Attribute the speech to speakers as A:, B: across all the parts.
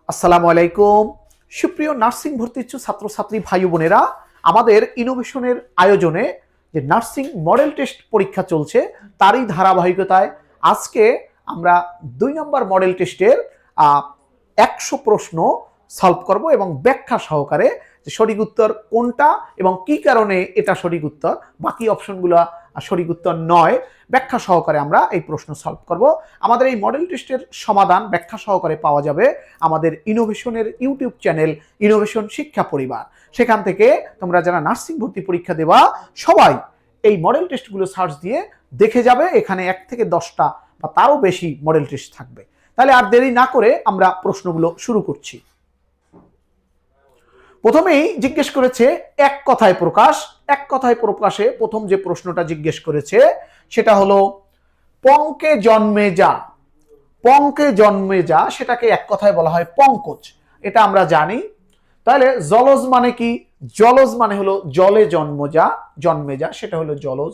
A: আসসালামু আলাইকুম। সুপ্রিয় নার্সিং ভর্তি ইচ্ছুক ছাত্রছাত্রী ভাই বোনেরা, আমাদের ইনোভেশনের আয়োজনে যে নার্সিং মডেল টেস্ট পরীক্ষা চলছে তারই ধারাবাহিকতায় আজকে আমরা 2 নম্বর মডেল টেস্টের 100 প্রশ্ন সলভ করব এবং ব্যাখ্যা সহকারে যে সঠিক উত্তর কোনটা এবং কি কারণে এটা সঠিক উত্তর, বাকি অপশনগুলো সঠিক উত্তর নয়, ব্যাখ্যা সহকারে আমরা এই প্রশ্ন সলভ করব। আমাদের এই মডেল টেস্টের সমাধান ব্যাখ্যা সহকারে পাওয়া যাবে আমাদের ইনোভেশনের ইউটিউব চ্যানেল ইনোভেশন শিক্ষা পরিবার। সেখান থেকে তোমরা যারা নার্সিং ভর্তি পরীক্ষা দেবা সবাই এই মডেল টেস্টগুলো সার্চ দিয়ে দেখে যাবে। এখানে 1 থেকে 10টা বা তারও বেশি মডেল টেস্ট থাকবে। তাহলে আর দেরি না করে আমরা প্রশ্নগুলো শুরু করছি। প্রথমেই জিজ্ঞেস করেছে এক কথায় প্রকাশ। এক কথায় প্রকাশে প্রথম যে প্রশ্নটা জিজ্ঞেস করেছে সেটা হলো পঙ্কে জন্মে যা। পঙ্কে জন্মে যা সেটাকে এক কথায় বলা হয় পঙ্কজ, এটা আমরা জানি। তাহলে জলজ মানে কি? জলজ মানে হলো জলে জন্মে যা সেটা হলো জলজ।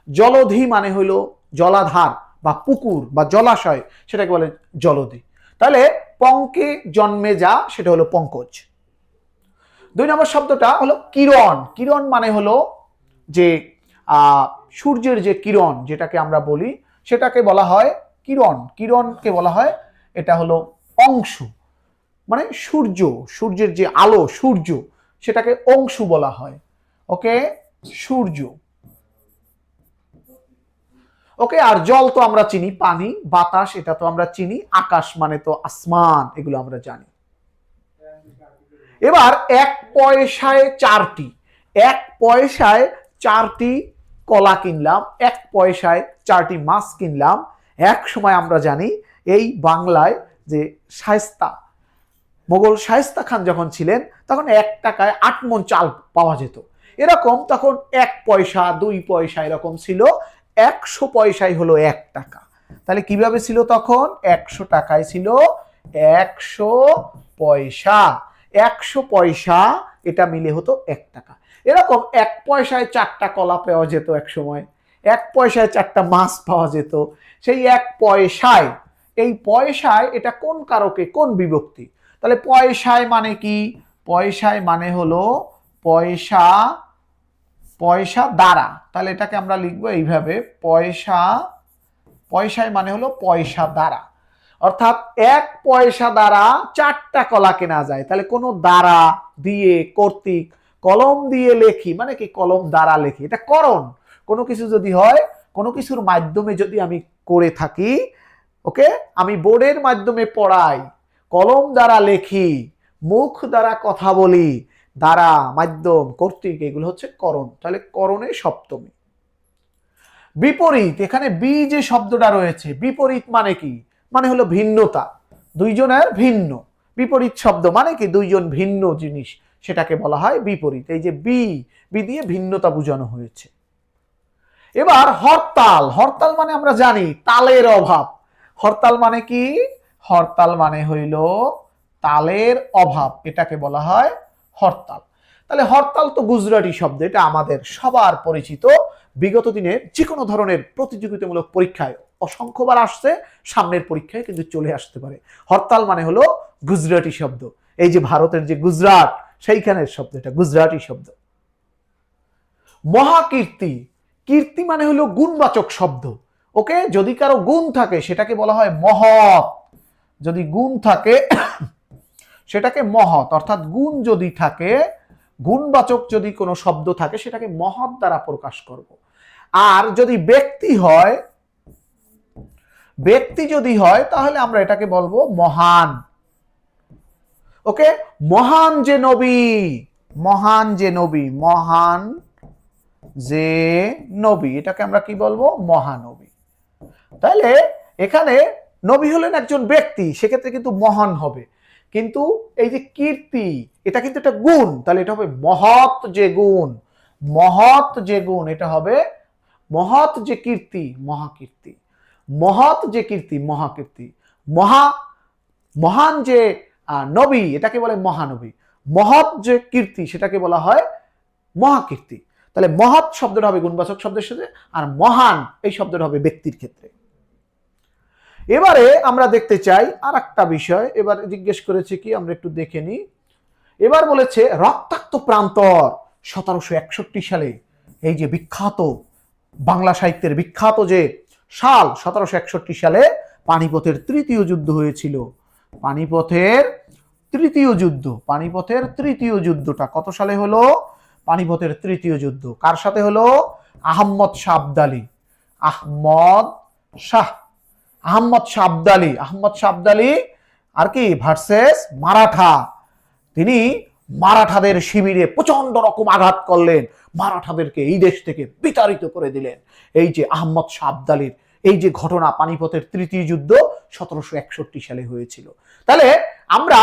A: জলধি মানে হলো জলাধার বা পুকুর বা জলাশয়, সেটাকে বলে জলধি। তাহলে পঙ্কে জন্মে যা সেটা হলো পঙ্কজ। 2 নম্বর শব্দটা হলো কিরণ। কিরণ মানে হলো যে সূর্যের যে কিরণ যেটাকে আমরা বলি সেটাকে বলা হয় কিরণ। কিরণকে বলা হয় এটা হলো অংশ, মানে সূর্য, সূর্যের যে আলো সূর্য সেটাকে অংশু বলা হয়। ওকে, সূর্য। ওকে, আর জল তো আমরা চিনি, পানি, বাতাস এটা তো আমরা চিনি, আকাশ মানে তো আসমান, এগুলো আমরা জানি। এবার 1 পয়সায় 4টি, 1 পয়সায় 4টি কলা কিনলাম, 1 পয়সায় 4টি মাছ কিনলাম। এক সময় আমরা জানি এই বাংলায় যে শায়েস্তা, মোগল শায়েস্তা খান যখন ছিলেন তখন 1 টাকায় 8 মণ চাল পাওয়া যেত। এরকম তখন 1 পয়সা 2 পয়সা এরকম ছিল, 100 পয়সাই হলো 1 টাকা। তাহলে কিভাবে ছিল তখন? 100 টাকায় ছিল 100 পয়সা। 100 পয়সা এটা মিলে হতো 1 টাকা। এরকম 1 পয়সায় 4টা কলা পাওয়া যেত এক সময়, 1 পয়সায় 4টা মাছ পাওয়া যেত। সেই 1 পয়সায়, এই পয়সায় এটা কোন কারকে, কোন বিভক্তি? তাহলে পয়সায় মানে কি? পয়সায় মানে হলো পয়সা, পয়সা দ্বারা। তাহলে এটাকে আমরা লিখবো এইভাবে, পয়সা, পয়সায় মানে হলো পয়সা দ্বারা। অর্থাৎ 1 পয়সা দ্বারা 4টা কলা কেনা যায়। তাহলে কোনো দ্বারা দিয়ে, কর্তৃক, কলম দিয়ে লেখি মানে কি? কলম দ্বারা লেখি, এটা করণ। কোনো কিছু যদি হয়, কোনো কিছুর মাধ্যমে যদি আমি করে থাকি, ওকে, আমি বোর্ডের মাধ্যমে পড়াই, কলম দ্বারা লেখি, মুখ দ্বারা কথা বলি, দ্বারা, মাধ্যম, কর্তৃক, এগুলো হচ্ছে করণ। তাহলে করণে সপ্তমী। বিপরীত, এখানে বি যে শব্দটা রয়েছে, বিপরীত মানে কি? মানে হলো ভিন্নতা, দুইজনের ভিন্ন। বিপরীত শব্দ মানে কি? দুইজন ভিন্ন জিনিস, সেটাকে বলা হয় বিপরীত। এই যে বি, বি দিয়ে ভিন্নতা বোঝানো হয়েছে। এবার হরতাল। হরতাল মানে আমরা জানি তালের অভাব। হরতাল মানে কি? হরতাল মানে হইল তালের অভাব, এটাকে বলা হয় হরতাল। তাহলে হরতাল তো গুজরাটি শব্দ, এটা আমাদের সবার পরিচিত। বিগত দিনে যে কোনো ধরনের প্রতিযোগিতামূলক পরীক্ষায় অসংখ্যবার আসছে, সামনের পরীক্ষায় কিন্তু চলে আসতে পারে। হরতাল মানে হলো গুজরাটি শব্দ। এই যে ভারতের যে গুজরাট, সেইখানের শব্দ, এটা গুজরাটি শব্দ। মহাকীর্তি। কীর্তি মানে হলো গুণবাচক শব্দ। ওকে, যদি কারো গুণ থাকে সেটাকে বলা হয় মহৎ। যদি গুণ থাকে সেটাকে মহৎ, অর্থাৎ গুণ যদি থাকে, গুণবাচক যদি কোনো শব্দ থাকে সেটাকে মহৎ দ্বারা প্রকাশ করব। আর যদি ব্যক্তি হয়, ব্যক্তি যদি হয় তাহলে আমরা এটাকে বলবো মহান। ওকে, মহান যে নবী, মহান যে নবী, মহান যে নবী, এটাকে আমরা কি বলবো? মহানবী। তাহলে এখানে নবী হলেন একজন ব্যক্তি, সেক্ষেত্রে কিন্তু মহান হবে। কিন্তু এই যে কীর্তি, এটা কিন্তু একটা গুণ, তাহলে এটা হবে মহৎ যে গুণ। মহৎ যে গুণ, এটা হবে মহৎ যে কীর্তি, মহাকীর্তি। মহৎ যে কীর্তি, মহাকীর্তি। মহান যে নবী, এটাকে বলে মহানবী। মহৎ যে কীর্তি, সেটাকে বলা হয় মহাকীর্তি। তাহলে মহৎ শব্দটা হবে গুণবাচক শব্দের সাথে, আর মহান এই শব্দটা হবে ব্যক্তির ক্ষেত্রে। এবারে আমরা দেখতে চাই আর একটা বিষয়, এবার জিজ্ঞেস করেছে কি আমরা একটু দেখে নিই। এবার বলেছে রক্তাক্ত প্রান্তর 1761 সালে, এই যে বিখ্যাত বাংলা সাহিত্যের বিখ্যাত যে সাল 1761 সালে পানিপথের তৃতীয় যুদ্ধ হয়েছিল। পানিপথের তৃতীয় যুদ্ধটা কত সালে হলো? পানিপথের তৃতীয় যুদ্ধ কার সাথে হলো? আহম্মদ শাহ আবদালী। আহম্মদ শাহ আবদালী আর কি ভার্সেস মারাঠা। তিনি মারাঠাদের শিবিরে প্রচন্ড রকম আঘাত করলেন, মারাঠাদেরকে এই দেশ থেকে বিতাড়িত করে দিলেন। এই যে আহম্মদ শাহ আবদালীর এই যে ঘটনা, পানিপথের তৃতীয় যুদ্ধ 1761 সালে হয়েছিল। তাহলে আমরা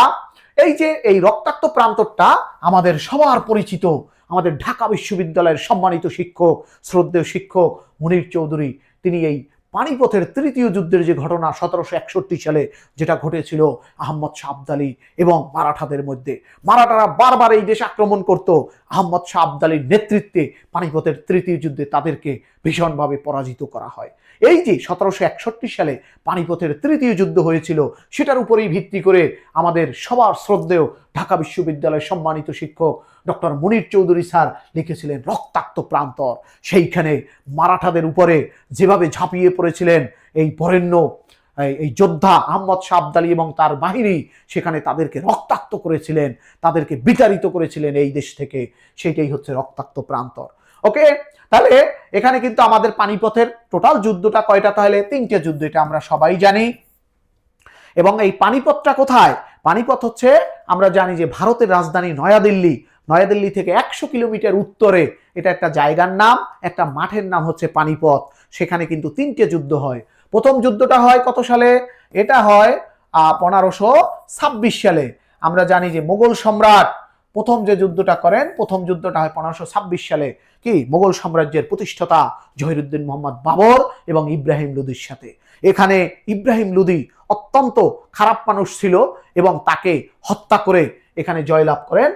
A: এই যে এই রক্তাক্ত প্রান্তরটা আমাদের সবার পরিচিত, আমাদের ঢাকা বিশ্ববিদ্যালয়ের সম্মানিত শিক্ষক, শ্রদ্ধেয় শিক্ষক মুনির চৌধুরী, তিনি এই পানিপথের তৃতীয় যুদ্ধের যে ঘটনা 1761 সালে যেটা ঘটেছিল আহম্মদ শাহ আবদালী এবং মারাঠাদের মধ্যে, মারাঠারা বারবার এই দেশ আক্রমণ করত, আহম্মদ শাহ আবদালীর নেতৃত্বে পানিপথের তৃতীয় যুদ্ধে তাদেরকে ভীষণভাবে পরাজিত করা হয়। এই যে 1761 সালে পানিপথের তৃতীয় যুদ্ধ হয়েছিল, সেটার উপরেই ভিত্তি করে আমাদের সবার শ্রদ্ধেয় ঢাকা বিশ্ববিদ্যালয়ের সম্মানিত শিক্ষক ডক্টর মুনির চৌধুরী স্যার লিখেছিলেন রক্তাক্ত প্রান্তর। সেইখানে মারাঠাদের উপরে যেভাবে ঝাঁপিয়ে পড়েছিলেন এই বরেণ্য এই যোদ্ধা আহম্মদ শাহ আবদালী এবং তার বাহিনী, সেখানে তাদেরকে রক্তাক্ত করেছিলেন, তাদেরকে বিতাড়িত করেছিলেন এই দেশ থেকে, সেইটাই হচ্ছে রক্তাক্ত প্রান্তর। ওকে, তাহলে এখানে কিন্তু আমাদের পানিপথের টোটাল যুদ্ধটা কয়টা? তাহলে 3টে যুদ্ধ, এটা আমরা সবাই জানি। এবং এই পানিপথটা কোথায়? পানিপথ হচ্ছে আমরা জানি যে ভারতের রাজধানী নয়াদিল্লি, নয়াদিল্লি থেকে 100 কিলোমিটার উত্তরে এটা একটা জায়গার নাম, একটা মাঠের নাম হচ্ছে পানিপথ। সেখানে কিন্তু 3টে যুদ্ধ হয়। প্রথম যুদ্ধটা হয় কত সালে? এটা হয় 1526 সালে। আমরা জানি যে মোগল সম্রাট প্রথম যে যুদ্ধটা করেন, প্রথম যুদ্ধটা হয় 1526 সালে, কি মোগল সাম্রাজ্যের প্রতিষ্ঠাতা জহিরুদ্দিন মোহাম্মদ বাবর এবং ইব্রাহিম লোদির সাথে। এখানে ইব্রাহিম লোদি অত্যন্ত খারাপ মানুষ ছিল এবং তাকে হত্যা করে এখানে জয়লাভ করেন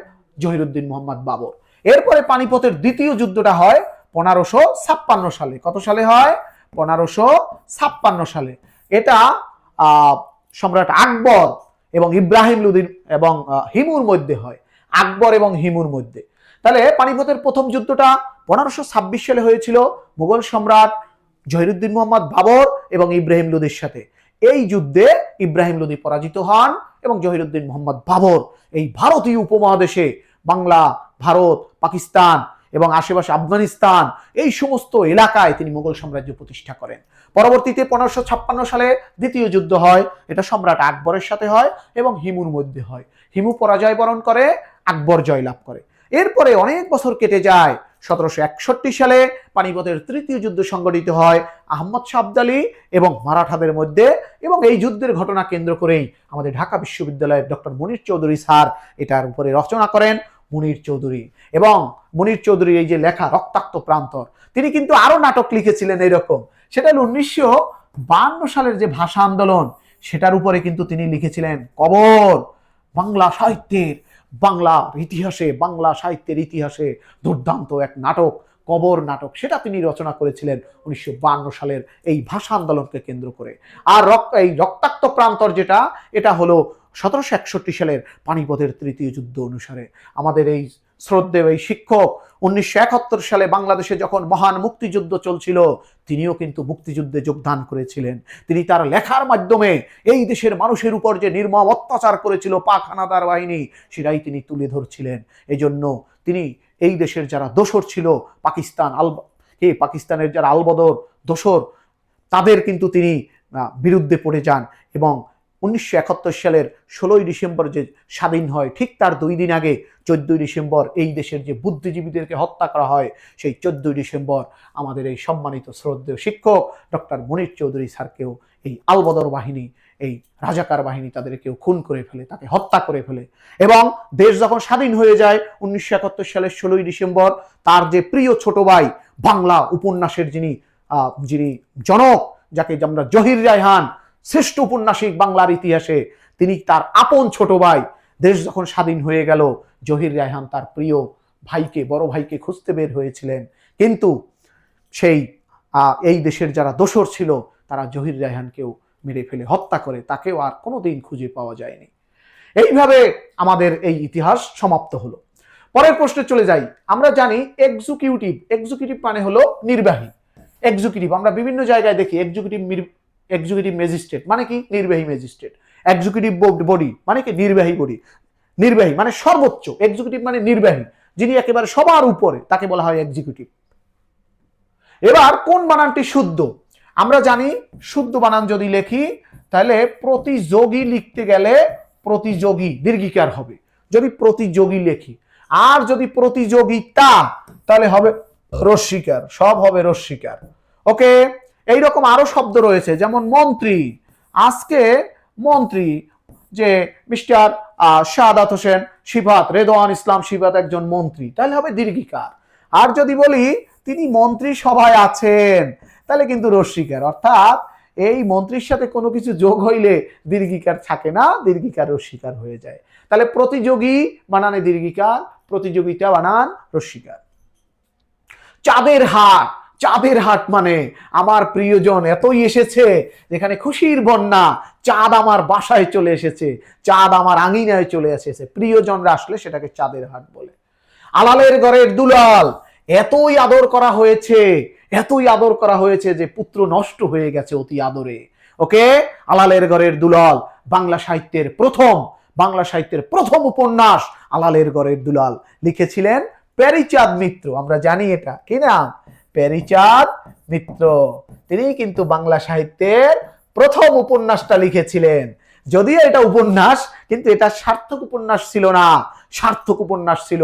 A: জহিরুদ্দিন মোহাম্মদ বাবর। এরপরে পানিপথের দ্বিতীয় যুদ্ধটা হয় 1556 সালে। কত সালে হয়? 1556 সালে। এটা সম্রাট আকবর এবং ইব্রাহিম লোদির এবং হিমুর মধ্যে হয়, আকবর এবং হিমুর মধ্যে। তাহলে পানিপথের প্রথম যুদ্ধটা 1526 সালে হয়েছিল মুঘল সম্রাট জহিরুদ্দিন মোহাম্মদ বাবর এবং ইব্রাহিম লোদির সাথে। এই যুদ্ধে ইব্রাহিম লোদি পরাজিত হন এবং জহিরুদ্দিন মোহাম্মদ বাবর এই ভারতীয় উপমহাদেশে বাংলা, ভারত, পাকিস্তান এবং আশেপাশে আফগানিস্তান এই সমস্ত এলাকায় তিনি মুঘল সাম্রাজ্য প্রতিষ্ঠা করেন। পরবর্তীতে 1556 সালে দ্বিতীয় যুদ্ধ হয়, এটা সম্রাট আকবরের সাথে হয় এবং হিমুর মধ্যে হয়। হিমু পরাজয় বরণ করে, আকবর জয়লাভ করে। এরপরে অনেক বছর কেটে যায়। 1761 সালে পানিপথের তৃতীয় যুদ্ধ সংগঠিত হয় আহম্মদ শাহ আবদালী এবং মারাঠাদের মধ্যে, এবং এই যুদ্ধের ঘটনা কেন্দ্র করেই আমাদের ঢাকা বিশ্ববিদ্যালয়ের ডক্টর মুনির চৌধুরী স্যার এটার উপরে রচনা করেন মুনির চৌধুরী। এবং মুনির চৌধুরীর এই যে লেখা রক্তাক্ত প্রান্তর, তিনি কিন্তু আরো নাটক লিখেছিলেন এরকম। সেটা হল 1952 সালের যে ভাষা আন্দোলন, সেটার উপরে কিন্তু তিনি লিখেছিলেন কবর। বাংলা সাহিত্যের, বাংলার ইতিহাসে, বাংলা সাহিত্যের ইতিহাসে দুর্দান্ত এক নাটক, কবর নাটক, সেটা তিনি রচনা করেছিলেন 1952 সালের এই ভাষা আন্দোলনকে কেন্দ্র করে। আর এই রক্তাক্ত প্রান্তর যেটা, এটা হলো 1761 সালের পানিপথের তৃতীয় যুদ্ধ অনুসারে। আমাদের এই শ্রদ্ধেয় এই শিক্ষক 1971 সালে বাংলাদেশে যখন মহান মুক্তিযুদ্ধ চলছিল, তিনিও কিন্তু মুক্তিযুদ্ধে যোগদান করেছিলেন। তিনি তার লেখার মাধ্যমে এই দেশের মানুষের উপর যে নির্মম অত্যাচার করেছিল পাক হানাদার বাহিনী, সেটাই তিনি তুলে ধরছিলেন। এজন্য তিনি এই দেশের যারা দোসর ছিল, পাকিস্তানের যারা আলবদর দোসর, তাদের কিন্তু তিনি বিরুদ্ধে পড়ে যান। এবং 1971 সালের 16ই ডিসেম্বর যে স্বাধীন হয়, ঠিক তার 2 দিন আগে 14ই ডিসেম্বর এই দেশের যে বুদ্ধিজীবীদেরকে হত্যা করা হয়, সেই 14ই ডিসেম্বর আমাদের এই সম্মানিত শ্রদ্ধেয় শিক্ষক ডক্টর মুনির চৌধুরী স্যারকেও এই আলবদর বাহিনী, এই রাজাকার বাহিনী তাদেরকেও খুন করে ফেলে, তাকে হত্যা করে ফেলে। এবং দেশ যখন স্বাধীন হয়ে যায় 1971 সালের 16ই ডিসেম্বর, তার যে প্রিয় ছোট ভাই, বাংলা উপন্যাসের যিনি জনক, যাকে আমরা জহির রায়হান, শ্রেষ্ঠ উপন্যাসিক বাংলার ইতিহাসে, তিনি তার আপন ছোট ভাই, দেশ যখন স্বাধীন হয়ে গেল, জহির রায়হান তার প্রিয় ভাইকে, বড় ভাইকে খুঁজতে বের হয়েছিলেন। কিন্তু সেই এই দেশের যারা দোসর ছিল, তারা জহির রায়হানকেও মেরে ফেলে হত্যা করে, তাকেও আর কোনোদিন খুঁজে পাওয়া যায়নি। এইভাবে আমাদের এই ইতিহাস সমাপ্ত হলো। পরের প্রশ্নে চলে যাই। আমরা জানি এক্সিকিউটিভ, এক্সিকিউটিভ মানে হলো নির্বাহী। এক্সিকিউটিভ আমরা বিভিন্ন জায়গায় দেখি, এক্সিকিউটিভ ম্যাজিস্ট্রেট মানে কি? নির্বাহী ম্যাজিস্ট্রেট। এক্সিকিউটিভ বডি মানে কি? নির্বাহী বডি। নির্বাহী মানে সর্বোচ্চ, এক্সিকিউটিভ মানে নির্বাহী, যিনি একেবারে সবার উপরে, তাকে বলা হয় এক্সিকিউটিভ। এবার কোন বানানটি শুদ্ধ? আমরা জানি শুদ্ধ বানান যদি লিখি তাহলে প্রতিযোগী লিখতে গেলে প্রতিযোগী দীর্ঘিকার হবে যদি প্রতিযোগী লিখি, আর যদি প্রতিযোগিতা তাহলে হবে রস্যিকার, সব হবে রস্যিকার। ওকে, এইরকম আরো শব্দ রয়েছে, যেমন মন্ত্রী। আজকে মন্ত্রী যে মিস্টার শাহাদাত হোসেন শিফাত, রেদওয়ান ইসলাম শিফাত একজন মন্ত্রী, তাহলে হবে দীর্ঘিকার। আর যদি বলি তিনি মন্ত্রী সভায় আছেন, তাহলে কিন্তু রস্যিকার। অর্থাৎ এই মন্ত্রীর সাথে কোনো কিছু যোগ হইলে দীর্ঘিকার থাকে না, দীর্ঘিকার রস্যিকার হয়ে যায়। তাহলে প্রতিযোগী বানানে দীর্ঘিকার, প্রতিযোগিতা বানান রস্যিকার। চাঁদের হাট, চাঁদের হাট মানে আমার প্রিয়জন এতই এসেছে যেখানে খুশির বন্যা, চাঁদ আমার বাসায় চলে এসেছে, চাঁদ আমার আঙিনায় চলে এসেছে, প্রিয়জনরা আসলে সেটাকে চাঁদের হাট বলে। আলালের ঘরের দুলাল, এতই আদর করা হয়েছে, এতই আদর করা হয়েছে যে পুত্র নষ্ট হয়ে গেছে অতি আদরে। ওকে, আলালের ঘরের দুলাল বাংলা সাহিত্যের প্রথম উপন্যাস আলালের ঘরের দুলাল লিখেছিলেন প্যারীচাঁদ মিত্র। আমরা জানি এটা কি নাম? প্যারীচাঁদ মিত্র। তিনি কিন্তু বাংলা সাহিত্যের প্রথম উপন্যাসটা লিখেছিলেন। যদিও এটা উপন্যাস, কিন্তু এটা সার্থক উপন্যাস ছিল না। সার্থক উপন্যাস ছিল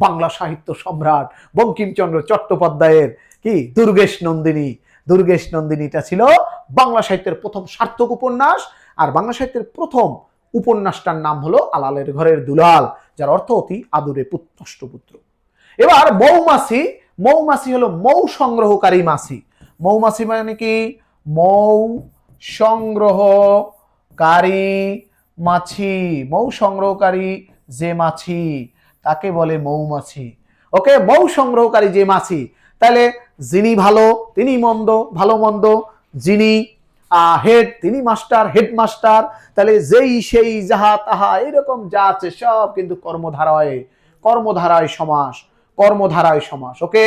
A: বাংলা সাহিত্য সম্রাট বঙ্কিমচন্দ্র চট্টোপাধ্যায়ের কি দুর্গেশ নন্দিনী। দুর্গেশ নন্দিনীটা ছিল বাংলা সাহিত্যের প্রথম সার্থক উপন্যাস, আর বাংলা সাহিত্যের প্রথম উপন্যাসটার নাম হলো আলালের ঘরের দুলাল, যার অর্থ অতি আদরে নষ্ট পুত্র। এবার মৌমাছি, মৌমাছি হলো মৌ সংগ্রহকারী মাছি। মৌমাছি মানে কি? মৌ সংগ্রহকারী মাছি, মৌ সংগ্রহকারী যে মাছি তাকে বলে মৌমাছি। ওকে, মৌ সংগ্রহকারী যে মাছি, তাহলে যিনি ভালো তিনি মন্দ, ভালো মন্দ, যিনি হেড তিনি মাস্টার, হেডমাস্টার, তাহলে যেই সেই যাহা তাহা এরকম যা আছে সব কিন্তু কর্মধারায় সমাস, কর্মধারায় সমাস। ওকে,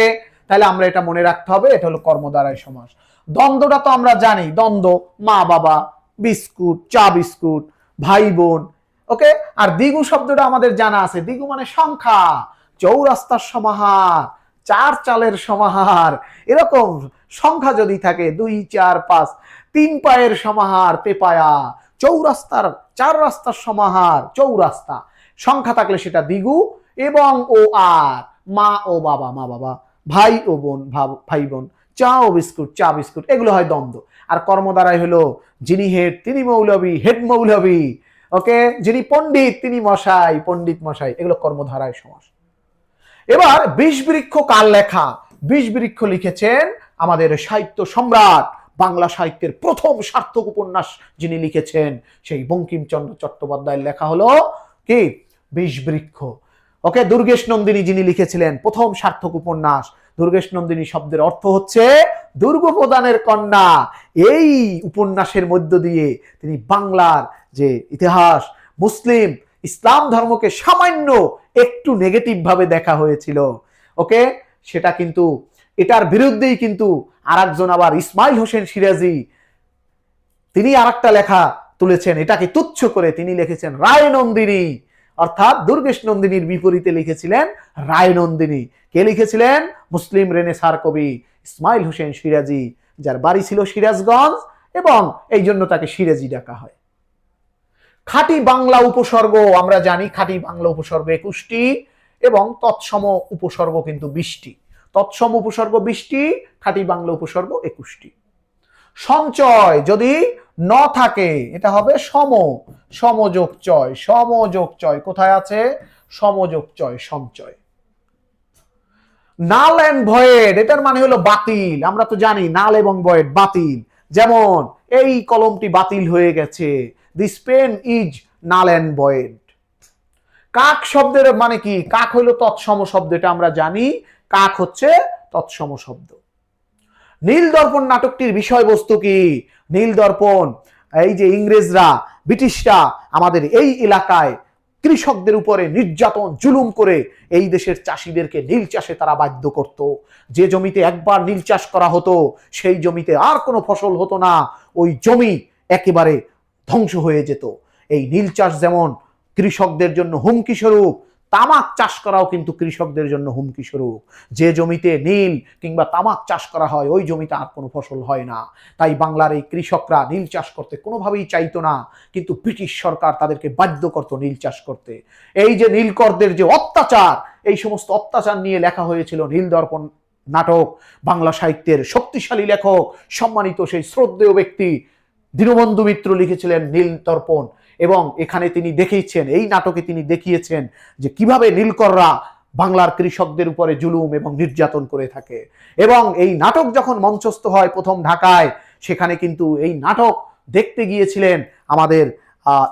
A: তাহলে আমরা এটা মনে রাখতে হবে, এটা হলো কর্মধারায় সমাস। দ্বন্দ্বটা তো আমরা জানি, দ্বন্দ্ব মা বাবা, বিস্কুট, চা বিস্কুট, ভাই বোন। ওকে, আর দ্বিগু শব্দটা আমাদের জানা আছে, দ্বিগু মানে সংখ্যা, চৌরাস্তার সমাহার, চার চালের সমাহার, এরকম সংখ্যা যদি থাকে 2, 4, 5, 3 পায়ের সমাহার তেপায়া, চৌরাস্তার চার রাস্তার সমাহার চৌরাস্তা, সংখ্যা থাকলে সেটা দ্বিগু। এবং ও আর, মা ও বাবা, মা বাবা, ভাই ও বোন, ভাই বোন, চা ও বিস্কুট, চা বিস্কুট, এগুলো হয় দ্বন্দ্ব। আর কর্মধারায় হলো যিনি হেড তিনি মৌলবী, হেড মৌলবী। ওকে, যিনি পণ্ডিত তিনি মশাই, পণ্ডিত মশাই, এগুলো কর্মধারায় সমাস। এবার বিষবৃক্ষ কার লেখা? বিষবৃক্ষ লিখেছেন আমাদের সাহিত্য সম্রাট, বাংলা সাহিত্যের প্রথম সার্থক উপন্যাস যিনি লিখেছেন সেই বঙ্কিমচন্দ্র চট্টোপাধ্যায়ের লেখা হলো কি? বিষবৃক্ষ। ওকে, দুর্গেশ নন্দিনী যিনি লিখেছিলেন প্রথম সার্থক উপন্যাস। দুর্গেশ নন্দিনী শব্দের অর্থ হচ্ছে দুর্গ প্রধানের কন্যা। এই উপন্যাসের মধ্য দিয়ে তিনি বাংলার যে ইতিহাস, মুসলিম ইসলাম ধর্মকে সামান্য একটু নেগেটিভ ভাবে দেখা হয়েছিল। ওকে, সেটা কিন্তু এটার বিরুদ্ধেই কিন্তু আরেকজন আবার ইসমাইল হোসেন সিরাজি তিনি আরেকটা লেখা তুলেছেন, এটাকে তুচ্ছ করে তিনি লিখেছেন রায় নন্দিনী, অর্থাৎ দুর্গেশ নন্দিনীর বিপরীতে লিখেছিলেন রায় নন্দিনী। কে লিখেছিলেন? মুসলিম রেনেসার কবি ইসমাইল হোসেন সিরাজি, যার বাড়ি ছিল সিরাজগঞ্জ, এবং এই জন্য তাকে সিরাজি ডাকা হয়। খাঁটি বাংলা উপসর্গ আমরা জানি, খাঁটি বাংলা উপসর্গ 21টি এবং তৎসম উপসর্গ কিন্তু 20টি। তৎসম উপসর্গ 20টি, খাঁটি বাংলা উপসর্গ 21টি। সঞ্চয় যদি ন থাকে এটা হবে সমযোগ চয়, সমযোগ চয় কোথায় আছে? সমযোগ চয়, সঞ্চয়। নাল এন্ড ভয়েড, এটার মানে হলো বাতিল। আমরা তো জানি নাল এবং ভয়েড বাতিল। যেমন এই কলমটি বাতিল হয়ে গেছে, this pen is null and void. কাক শব্দের মানে কি? কাক হলো তৎসম শব্দ, এটা আমরা জানি, কাক হচ্ছে তৎসম শব্দ। নীল দর্পণ নাটকটির বিষয়বস্তু কি? নীল দর্পণ এই যে ইংরেজরা, ব্রিটিশরা আমাদের এই এলাকায় কৃষকদের উপরে নির্যাতন জুলুম করে এই দেশের চাষিদেরকে নীল চাষে তারা বাধ্য করত। যে জমিতে একবার নীল চাষ করা হতো সেই জমিতে আর কোনো ফসল হতো না, ওই জমি একেবারে ধ্বংস হয়ে যেত। এই নীল চাষ যেমন কৃষকদের জন্য হুমকি স্বরূপ, তামাক চাষ করাও কিন্তু কৃষকদের জন্য হুমকি স্বরূপ। যে জমিতে নীল কিংবা তামাক চাষ করা হয় ওই জমিতে আর কোনো ফসল হয় না। তাই বাংলার এই কৃষকরা নীল চাষ করতে কোনোভাবেই চাইতো না, কিন্তু ব্রিটিশ সরকার তাদেরকে বাধ্য করতো নীল চাষ করতে। এই যে নীলকরদের যে অত্যাচার, এই সমস্ত অত্যাচার নিয়ে লেখা হয়েছিল নীলদর্পণ নাটক। বাংলা সাহিত্যের শক্তিশালী লেখক, সম্মানিত সেই শ্রদ্ধেয় ব্যক্তি দীনবন্ধু মিত্র লিখেছিলেন নীলদর্পণ, এবং এখানে তিনি দেখিয়েছেন, এই নাটকে তিনি দেখিয়েছেন যে কিভাবে নীলকররা বাংলার কৃষকদের উপরে জুলুম এবং নির্যাতন করে থাকে। এবং এই নাটক যখন মঞ্চস্থ হয় প্রথম ঢাকায়, সেখানে কিন্তু এই নাটক দেখতে গিয়েছিলেন আমাদের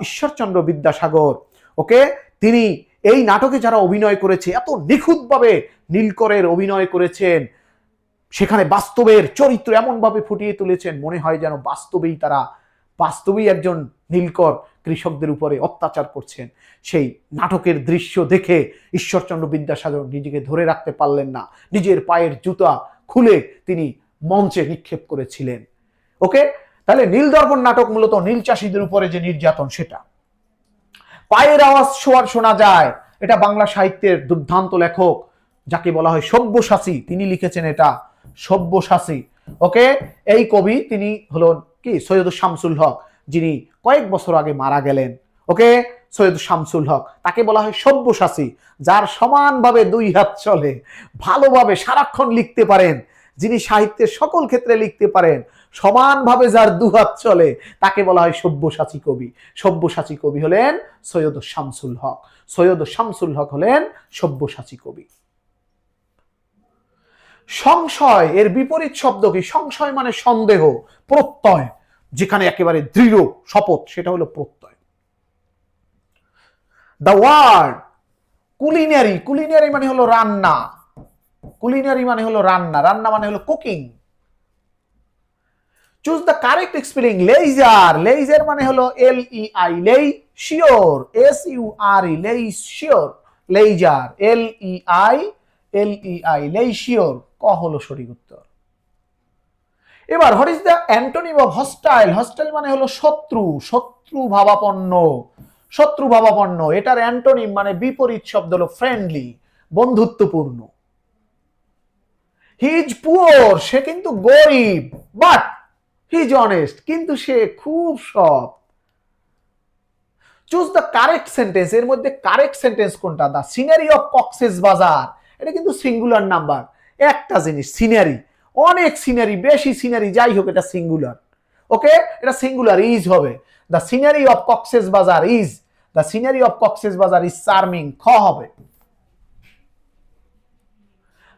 A: ঈশ্বরচন্দ্র বিদ্যাসাগর। ওকে, তিনি এই নাটকে যারা অভিনয় করেছে এত নিখুঁতভাবে নীলকরের অভিনয় করেছেন, সেখানে বাস্তবের চরিত্র এমনভাবে ফুটিয়ে তুলেছেন, মনে হয় যেন বাস্তবেই একজন নীলকর কৃষকদের উপরে অত্যাচার করছেন। সেই নাটকের দৃশ্য দেখে ঈশ্বরচন্দ্র বিদ্যাসাগর নিজেকে ধরে রাখতে পারলেন না, নিজের পায়ের জুতা খুলে তিনি মঞ্চে নিক্ষেপ করেছিলেন। ওকে, তাহলে নীলদর্পণ নাটক মূলত নীল চাষীদের উপরে যে নির্যাতন, সেটা পায়ের আওয়াজ শোনা যায়। এটা বাংলা সাহিত্যের দুর্দান্ত লেখক যাকে বলা হয় সব্যসাচী, তিনি লিখেছেন এটা, সব্যসাচী। ওকে, এই কবি তিনি হলেন কি সৈয়দ শামসুল হক, যিনি কয়েক বছর আগে মারা গেলেন। ওকে, সৈয়দ শামসুল হক, তাকে বলা হয় সব্যসাচী, যার সমানভাবে দুই হাত চলে, ভালোভাবে সারাক্ষণ লিখতে পারেন, যিনি সাহিত্যের সকল ক্ষেত্রে লিখতে পারেন, সমানভাবে যার দুহাত চলে, তাকে বলা হয় সব্যসাচী কবি। সব্যসাচী কবি হলেন সৈয়দ শামসুল হক। সৈয়দ শামসুল হক হলেন সব্যসাচী কবি। সংশয় এর বিপরীত শব্দ কি? সংশয় মানে সন্দেহ, প্রত্যয়, যেখানে একেবারে দৃঢ় শপথ, সেটা হলো প্রত্যয়। দ্য ওয়ার্ড কুলিনারি, কুলিনারি মানে হলো রান্না, কুলিনারি মানে হলো রান্না, রান্না মানে হলো cooking. Choose the correct spelling. Leisure, leisure মানে হলো LEI, leisure, SURE, leisure, leisure, LEI, leisure, ক হলো সঠিক উত্তর। এবার what is the antonym of hostile? Hostile মানে হলো শত্রু, শত্রু ভাবাপন্ন, শত্রু ভাবাপন্ন। এটার অ্যান্টোনিম মানে বিপরীত শব্দ হলো ফ্রেন্ডলি, বন্ধুত্বপূর্ণ। হি ইজ পুয়ার, সে কিন্তু গরিব, বাট হি ইজ অনেস্ট, কিন্তু সে খুব সৎ। Choose the correct sentence. এর মধ্যে কারেক্ট সেন্টেন্স কোনটা? দ্য সিনারি অফ কক্সেস বাজার, এটা কিন্তু সিঙ্গুলার নাম্বার। একটা জিনিস সিনারি, অনেক সিনারি, বেশি সিনারি, যাই হোক এটা সিঙ্গুলার। ওকে, এটা সিঙ্গুলার, ইজ হবে। দ্য সিনারি অফ কক্সেস বাজার is, the scenery of Cox's বাজার ইজ চার্মিং, খ হবে।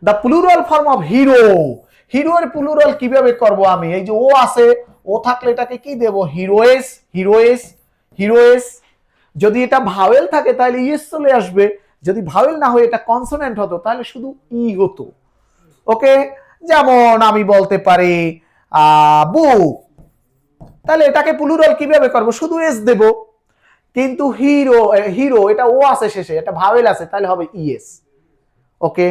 A: The plural form of hero, hero এর প্লুরাল কিভাবে করব আমি? এই যে ও আছে, ও থাকলে এটাকে কি দেব? হিরোয়েস, হিরোয়েস, হিরোয়েস। যদি এটা ভাওয়েল থাকে তাহলে ইএস চলে আসবে, যদি ভাওয়েল না হয়ে এটা কনসোনেন্ট হতো তাহলে শুধু ই হতো। ওকে, যেমন আমি বলতে পারি বুক, তাহলে এটাকে প্লুরাল কিভাবে করব? শুধু এস দেব। কিন্তু হিরো, হিরো এটা ও আছে শেষে, এটা ভাওয়েল আছে, তাহলে হবে ইএস। ওকে,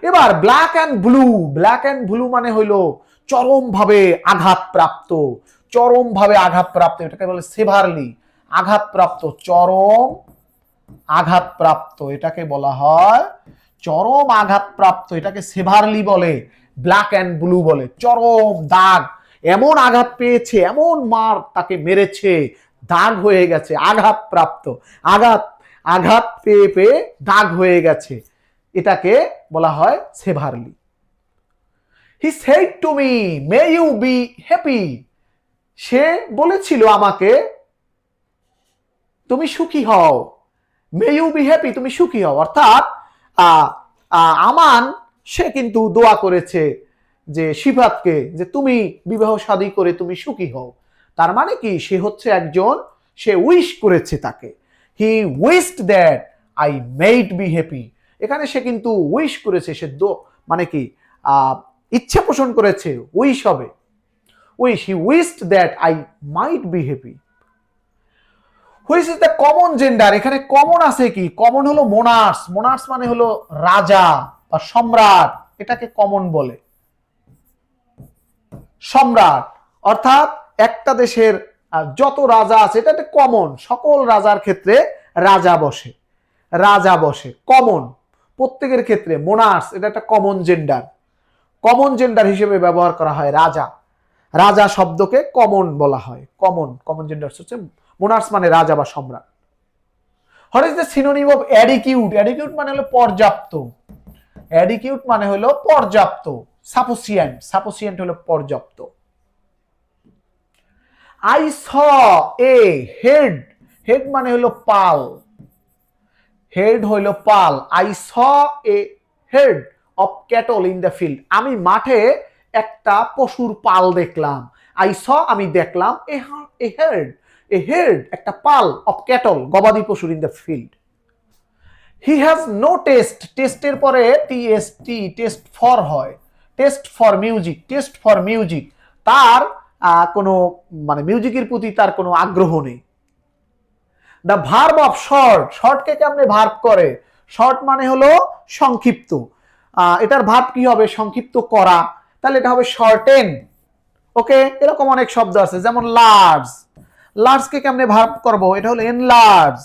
A: এবার black and blue, black and blue মানে হইলো চরমভাবে আঘাতপ্রাপ্ত, চরমভাবে আঘাতপ্রাপ্ত, এটাকে বলে সেভারলি, আঘাতপ্রাপ্ত, চরম আঘাতপ্রাপ্ত, এটাকে বলা হয় চরম আঘাতপ্রাপ্ত, এটাকে সেভারলি বলে, ব্ল্যাক অ্যান্ড ব্লু বলে। চরম দাগ, এমন আঘাত পেয়েছে, এমন মার তাকে মেরেছে, দাগ হয়ে গেছে, আঘাতপ্রাপ্ত, আঘাত, আঘাত পেয়ে পেয়ে দাগ হয়ে গেছে, এটাকে বলা হয় severely. He said to me may you be happy, সে বলেছিল আমাকে তুমি সুখী হও, মে ইউ বি হ্যাপি, তুমি সুখী হও। অর্থাৎ আমান সে কিন্তু দোয়া করেছে যে সিফাতকে, যে তুমি বিবাহ শাদী করে তুমি সুখী হও। তার মানে কি? সে হচ্ছে একজন, সে উইশ করেছে তাকে, he wished that I made be happy. এখানে সে কিন্তু উইশ করেছে, সে মানে কি ইচ্ছা পোষণ করেছে, উইশ হবে। Wish, he wished that I might be happy. Which is the common gender, এখানে কমন আছে কি? কমন হলো মোনার্স, মোনার্স মানে হলো রাজা বা সম্রাট, এটাকে কমন বলে। সম্রাট অর্থাৎ একটা দেশের যত রাজা আছে, এটা একটা কমন, সকল রাজার ক্ষেত্রে রাজা বসে, রাজা বসে, কমন প্রত্যেকের ক্ষেত্রে। মোনার্স এটা একটা কমন জেন্ডার, কমন জেন্ডার হিসেবে ব্যবহার করা হয় রাজা। রাজা শব্দকে কমন বলা হয়, কমন, কমন জেন্ডার হচ্ছে মোনার্স মানে রাজা বা সম্রাট। What is the synonym of অ্যাডিকিউট? অ্যাডিকিউট মানে হলো পর্যাপ্ত, অ্যাডিকিউট মানে হলো পর্যাপ্ত, সাফিসিয়েন্ট, সাফিসিয়েন্ট হলো পর্যাপ্ত। I saw a herd, herd মানে হলো পাল, হেড হইল পাল। I saw a herd of cattle in the field, আমি মাঠে একটা পশুর পাল দেখলাম। আই স আমি দেখলাম, এ হেড, এ হেড একটা পাল অফ ক্যাটল গবাদি পশুর in the field. He has no taste, টেস্টের পরে টিএসটি, টেস্ট ফর হয়, taste for music, taste for music, তার কোনো মানে মিউজিকের প্রতি তার কোনো আগ্রহ নেই। দ্য ভার্ব অফ শর্ট, শর্টকে কেমনে ভার্ব করে? শর্ট মানে হলো সংক্ষিপ্ত, এটার ভার্ব কি হবে? সংক্ষিপ্ত করা, তাহলে এটা হবে শর্টেন। ওকে, এরকম অনেক শব্দ আছে, যেমন লার্জ, লার্জকে কেমনে ভার্ব করব? এটা হলো এনলার্জ,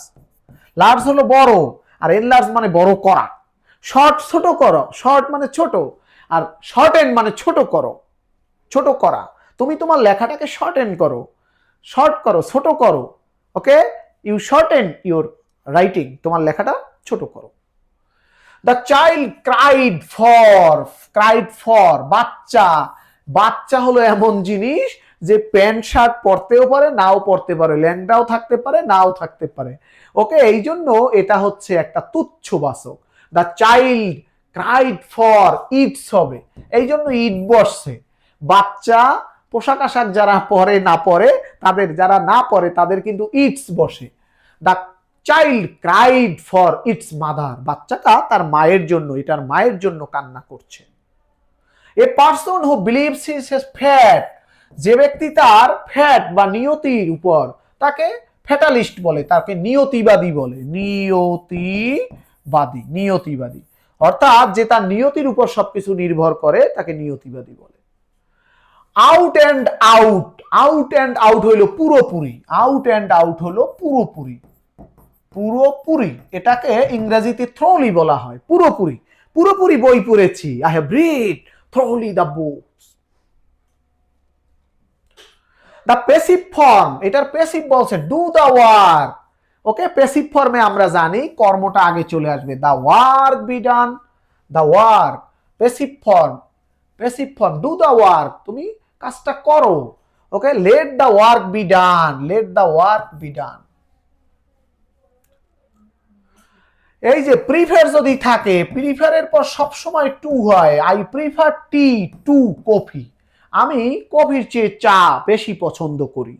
A: লার্জ হলো বড়, আর এনলার্জ মানে বড় করা। শর্ট ছোট করো, শর্ট মানে ছোট, আর শর্টেন মানে ছোট করো, ছোট করা। তুমি তোমার লেখাটাকে শর্টেন করো, শর্ট করো, ছোট করো। ওকে, ইউ শর্টেন ইউর রাইটিং, তোমার লেখাটা ছোট করো। The child cried for, cried for বাচ্চা, বাচ্চা হলো এমন জিনিস যে প্যান্ট শার্ট পরতেও পারে, নাও পরতে পারে, ল্যাংটাও থাকতে পারে, নাও থাকতে পারে। ওকে, এই জন্য এটা হচ্ছে একটা তুচ্ছবাচক। The child cried for its হবে, এই জন্য ইট বসছে। বাচ্চা পোশাক আশাক যারা পরে না পরে, তাদের যারা না পরে তাদের কিন্তু ইটস বসে। The child cried for it's mother, বাচ্চাটা তার মায়ের জন্য, এটার মায়ের জন্য কান্না করছে। A person who believes his fat, যে ব্যক্তি তার ফ্যাট বা নিয়তির উপর, তাকে ফ্যাটালিস্ট বলে, তাকে নিয়তিবাদী বলে, নিয়তিবাদী, নিয়তিবাদী অর্থাৎ যে তার নিয়তির উপর সবকিছু নির্ভর করে, তাকে নিয়তিবাদী বলে। Out and out, out and out হইলো পুরোপুরি, আউট অ্যান্ড আউট হলো পুরোপুরি, পুরোপুরি, এটাকে ইংরেজিতে থ্রোলি বলা হয়, পুরোপুরি, পুরোপুরি বই পড়েছি, I have read thoroughly the books. The passive form, এটার প্যাসিভ বলছে do the work. Okay, passive ফর্মে আমরা জানি কর্মটা আগে চলে আসবে, the work be done, the work, passive form, passive form do the work, তুমি কাজটা করো। Okay, let the work be done, let the work be done. এই যে প্রিফার যদি থাকে, প্রিফারের পর সবসময় টু হয়, I prefer tea to coffee, আমি কফির চেয়ে চা বেশি পছন্দ করি।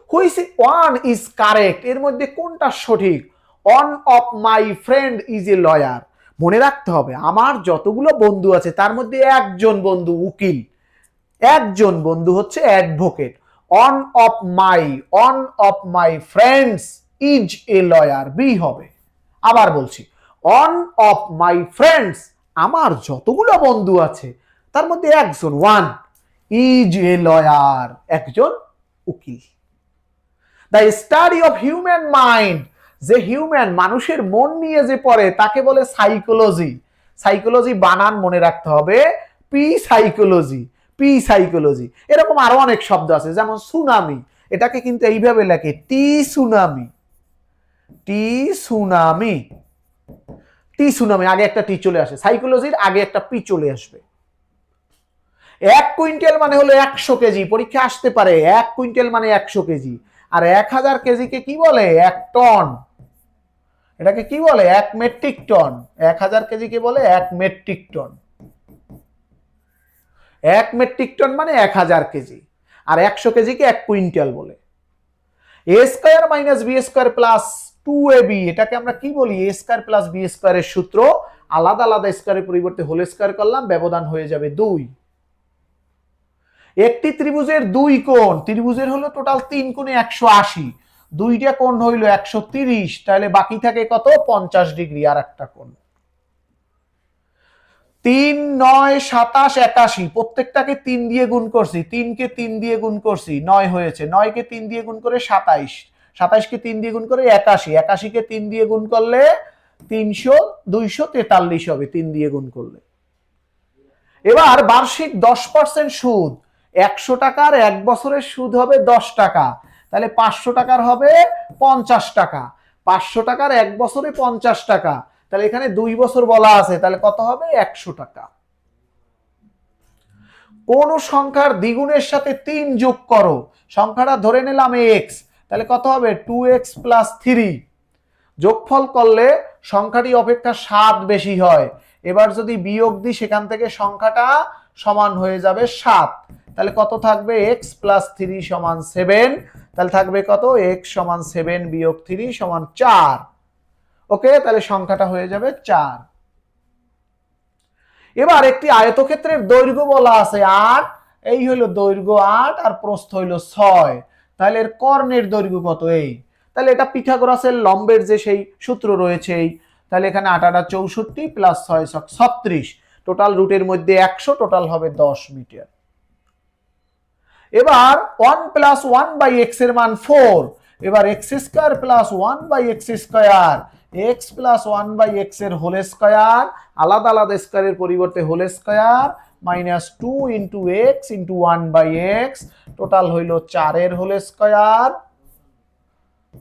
A: হুইচ ওয়ান ইজ কারেক্ট, এর মধ্যে কোনটা সঠিক? One of my friend is a lawyer, মনে রাখতে হবে আমার যতগুলো বন্ধু আছে তার মধ্যে একজন বন্ধু উকিল, একজন বন্ধু হচ্ছে advocate. One of my friends is a lawyer, be হবে। আবার বলছি, ওয়ান অফ মাই ফ্রেন্ডস, আমার যতগুলো বন্ধু আছে তার মধ্যে একজন, ওয়ান, ইজ এ লয়ার, একজন উকিল। The study of human mind, যে হিউম্যান মানুষের মন নিয়ে যে পড়ে তাকে বলে সাইকোলজি। সাইকোলজি বানান মনে রাখতে হবে, পি সাইকোলজি, পি সাইকোলজি। এরকম আরো অনেক শব্দ আছে, যেমন সুনামি, এটাকে কিন্তু এইভাবে লেখে টি সুনামি, টি সুনামি, টি সুনামি, আগে একটা টি চলে আসে, সাইকোলজির আগে একটা পি চলে আসবে। 1 কুইন্টাল মানে হলো 100 কেজি, পরীক্ষা আসতে পারে, 1 কুইন্টাল মানে 100 কেজি। আর 1000 কেজিকে কি বলে? 1 টন। এটাকে কি বলে? 1 মেট্রিক টন। 1000 কেজিকে বলে 1 মেট্রিক টন। 1 মেট্রিক টন মানে 1000 কেজি, আর 100 কেজিকে 1 কুইন্টাল বলে। A square minus B square plus 2ab, এটাকে আমরা কি বলি? এ স্কয়ার প্লাস বি স্কয়ারের সূত্র, আলাদা আলাদা স্কয়ারের পরিবর্তে হোল স্কয়ার করলাম, ব্যবধান হয়ে যাবে 2। একটি ত্রিভুজের দুই কোণ, ত্রিভুজের হলো টোটাল 3 কোণে 180, দুইটা কোণ হইল 130, তাহলে বাকি থাকে কত 50 ডিগ্রি আর একটা কোণ। 3, 9, 27, 81, প্রত্যেকটাকে 3 দিয়ে গুণ করছি, 3 কে 3 দিয়ে গুণ করছি 9 হয়েছে, 9 কে 3 দিয়ে গুণ করে 27, 27 কে 3 দিয়ে গুণ করে 81, 81 কে 3 দিয়ে গুণ করলে 300, 243 হবে 3 দিয়ে গুণ করলে। এবার বার্ষিক 10% সুদ, 100 টাকার 1 বছরের সুদ হবে 10 টাকা, তাহলে 500 টাকার হবে 50 টাকা, 500 টাকার 1 বছরে 50 টাকা, তাহলে এখানে 2 বছর বলা আছে, তাহলে কত হবে 100 টাকা। কোন সংখ্যার দ্বিগুণের সাথে 3 যোগ করো, সংখ্যাটা ধরে নিলাম x, তাহলে কত হবে 2x + 3, যোগফল করলে সংখ্যাটি অপেক্ষা 7 বেশি হয়, এবার যদি বিয়োগ দিই সেখান থেকে সংখ্যাটা সমান হয়ে যাবে 7, তাহলে কত থাকবে x + 3 = 7, তাহলে থাকবে কত x = 7 - 3 = 4। ওকে, তাহলে সংখ্যাটা হয়ে যাবে 4। এবার একটি আয়তক্ষেত্রের দৈর্ঘ্য বলা আছে 8, এই হলো দৈর্ঘ্য 8 আর প্রস্থ হইলো 6, তাহলে এর কর্ণের দৈর্ঘ্য কত এই, তাহলে এটা পিথাগোরাসের লম্বের যে সেই সূত্র রয়েছে এই, তাহলে এখানে 8 8 64 প্লাস 6 36, টোটাল রুটের মধ্যে 100, টোটাল হবে 10 মিটার। এবার 1 + 1/x এর মান 4, এবার x² + 1/x², x + 1/x এর হোল স্কয়ার, আলাদা আলাদা স্কয়ারের পরিবর্তে whole square, -2 × x × 1/x, total হইল 4 এর হোল স্কয়ার।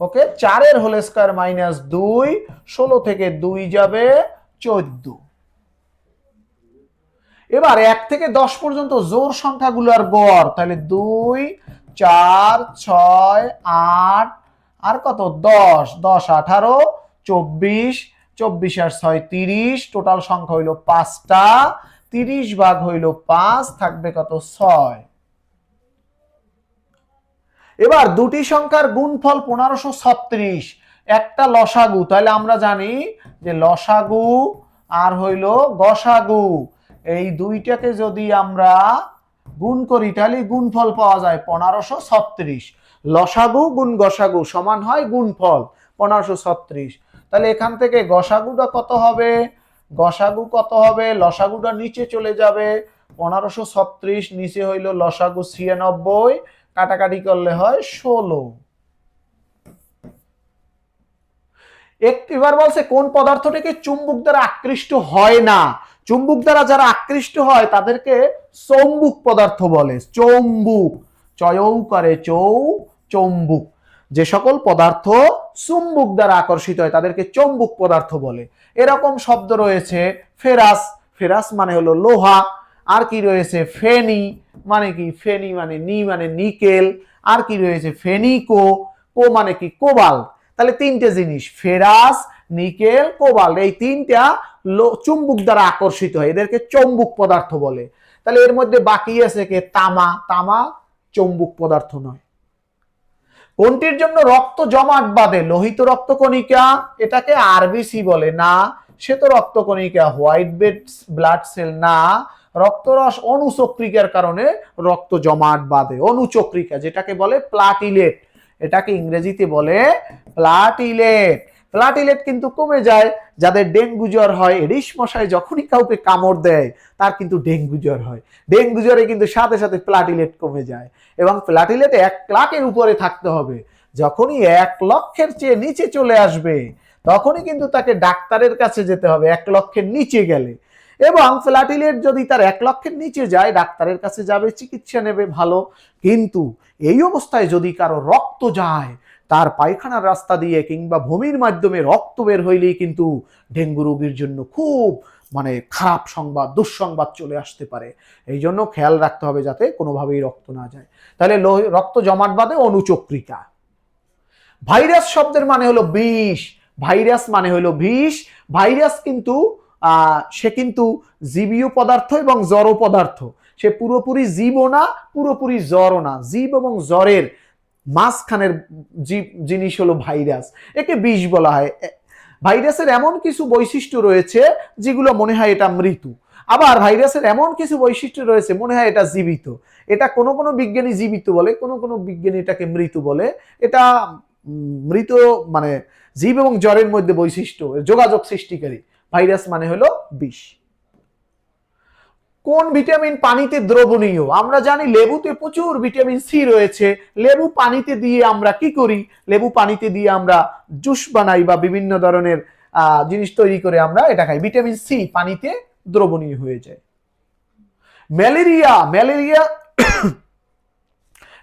A: ওকে, 4 এর হোল স্কয়ার -2, 16 থেকে 2 যাবে 14। এবার 1 থেকে 10 পর্যন্ত জোড় সংখ্যাগুলোর গড়, তাহলে 2, 4, 6, 8 আর কত 10, 10 18, 24, 24 আর 6 30, টোটাল সংখ্যা হইল 5টা, 30 ভাগ হইল 5, থাকবে কত 6। এবার দুটি সংখ্যার গুণফল 1536, একটা লসাগু, তাহলে আমরা জানি যে লসাগু আর হইল গসাগু, এই দুইটাকে যদি আমরা গুণ করি তাহলে গুণফল পাওয়া যায় 1536, লসাগু গুণ গসাগু সমান হয় গুণফল 1536, তাহলে এখান থেকে গসাগুটা কত হবে, গসাগু কত হবে, লসাগুটা নিচে চলে যাবে, 1536 নিচে হইল লসাগু 96, কাটাকাটি করলে হয় 16। এবার বলছে কোন পদার্থটিকে চুম্বক দ্বারা আকৃষ্ট হয় না, চুম্বক দ্বারা যারা আকৃষ্ট হয় তাদেরকে চৌম্বক পদার্থ বলে, চৌম্বক, চয়ৌ করে চৌম্বক, যে সকল পদার্থ চুম্বক দ্বারা আকর্ষিত হয় তাদেরকে চৌম্বক পদার্থ বলে। এরকম শব্দ রয়েছে ফেরাস, ফেরাস মানে হলো লোহা, আর কি রয়েছে ফেনি, মানে কি ফেনি মানে নিকেল, আর কি রয়েছে ফেনিকো, কো মানে কি কোবাল্ট, তাহলে তিনটে জিনিস ফেরাস, নিকেল, কোবাল্ট, এই তিনটা চুম্বক দ্বারা আকর্ষিত হয়, এদেরকে চৌম্বক পদার্থ বলে। তাহলে এর মধ্যে বাকি আছে কে তামা, তামা চৌম্বক পদার্থ নয়। কোনটির জন্য রক্ত জমাট বাঁধে, লোহিত রক্তকণিকা, এটাকে আরবিসি বলে না, শ্বেত রক্তকণিকা হোয়াইট ব্লাড সেল না, রক্তরস অনুচক্রিকার কারণে রক্ত জমাট বাঁধে, অনুচক্রিকা যেটাকে বলে প্লাটিলেট, এটাকে ইংরেজিতে বলে প্লাটিলেট। প্লাটিলেট কিন্তু কমে যায় যাদের ডেঙ্গু জ্বর হয়, এডিস মশাই যখনই কাউকে কামড় দেয় তার কিন্তু ডেঙ্গু জ্বর হয়, ডেঙ্গু জ্বরে কিন্তু সাথে সাথে প্লাটিলেট কমে যায়, এবং প্লাটিলেট 1 লাখের উপরে থাকতে হবে, যখনই 1 লক্ষের চেয়ে নিচে চলে আসবে তখনই কিন্তু তাকে ডাক্তারের কাছে যেতে হবে 1 লক্ষের নিচে গেলে, এবং প্লাটিলেট যদি তার 1 লক্ষের নিচে যায় ডাক্তারের কাছে যাবে, চিকিৎসা নেবে ভালো, কিন্তু এই অবস্থায় যদি কারো রক্ত যায় তার পায়খানার রাস্তা দিয়ে কিংবা বমির মাধ্যমে রক্ত বের হইলেই কিন্তু ডেঙ্গু রোগীর জন্য খুব মানে খারাপ সংবাদ, দুঃসংবাদ চলে আসতে পারে, এই জন্য খেয়াল রাখতে হবে যাতে কোনোভাবেই রক্ত না যায়। তাহলে রক্ত জমাট বাঁধে অনুচক্রিকা। ভাইরাস শব্দের মানে হলো বিষ, ভাইরাস মানে হলো বিষ, ভাইরাস কিন্তু সে কিন্তু জীবীয় পদার্থ এবং জড় পদার্থ, সে পুরোপুরি জীবও না পুরোপুরি জড়ও না, জীব এবং জড়ের মাঝখানের জিনিস হলো ভাইরাস, একে বিষ বলা হয়। ভাইরাসের এমন কিছু বৈশিষ্ট্য রয়েছে যেগুলো মনে হয় এটা মৃত্যু, আবার ভাইরাসের এমন কিছু বৈশিষ্ট্য রয়েছে মনে হয় এটা জীবিত, এটা কোনো কোনো বিজ্ঞানী জীবিত বলে, কোনো কোনো বিজ্ঞানী এটাকে মৃত বলে। এটা মৃত মানে জীব এবং জ্বরের মধ্যে বৈশিষ্ট্য, যোগাযোগ সৃষ্টিকারী। ভাইরাস মানে হলো বিষ। কোন ভিটামিন পানিতে দ্রবণীয়? আমরা জানি লেবুতে প্রচুর ভিটামিন সি রয়েছে। লেবু পানিতে দিয়ে আমরা কি করি? লেবু পানিতে দিয়ে আমরা জুস বানাই বা বিভিন্ন ধরনের জিনিস তৈরি করে আমরা এটা খাই। ভিটামিন সি পানিতে দ্রবণীয় হয়ে যায়। ম্যালেরিয়া, ম্যালেরিয়া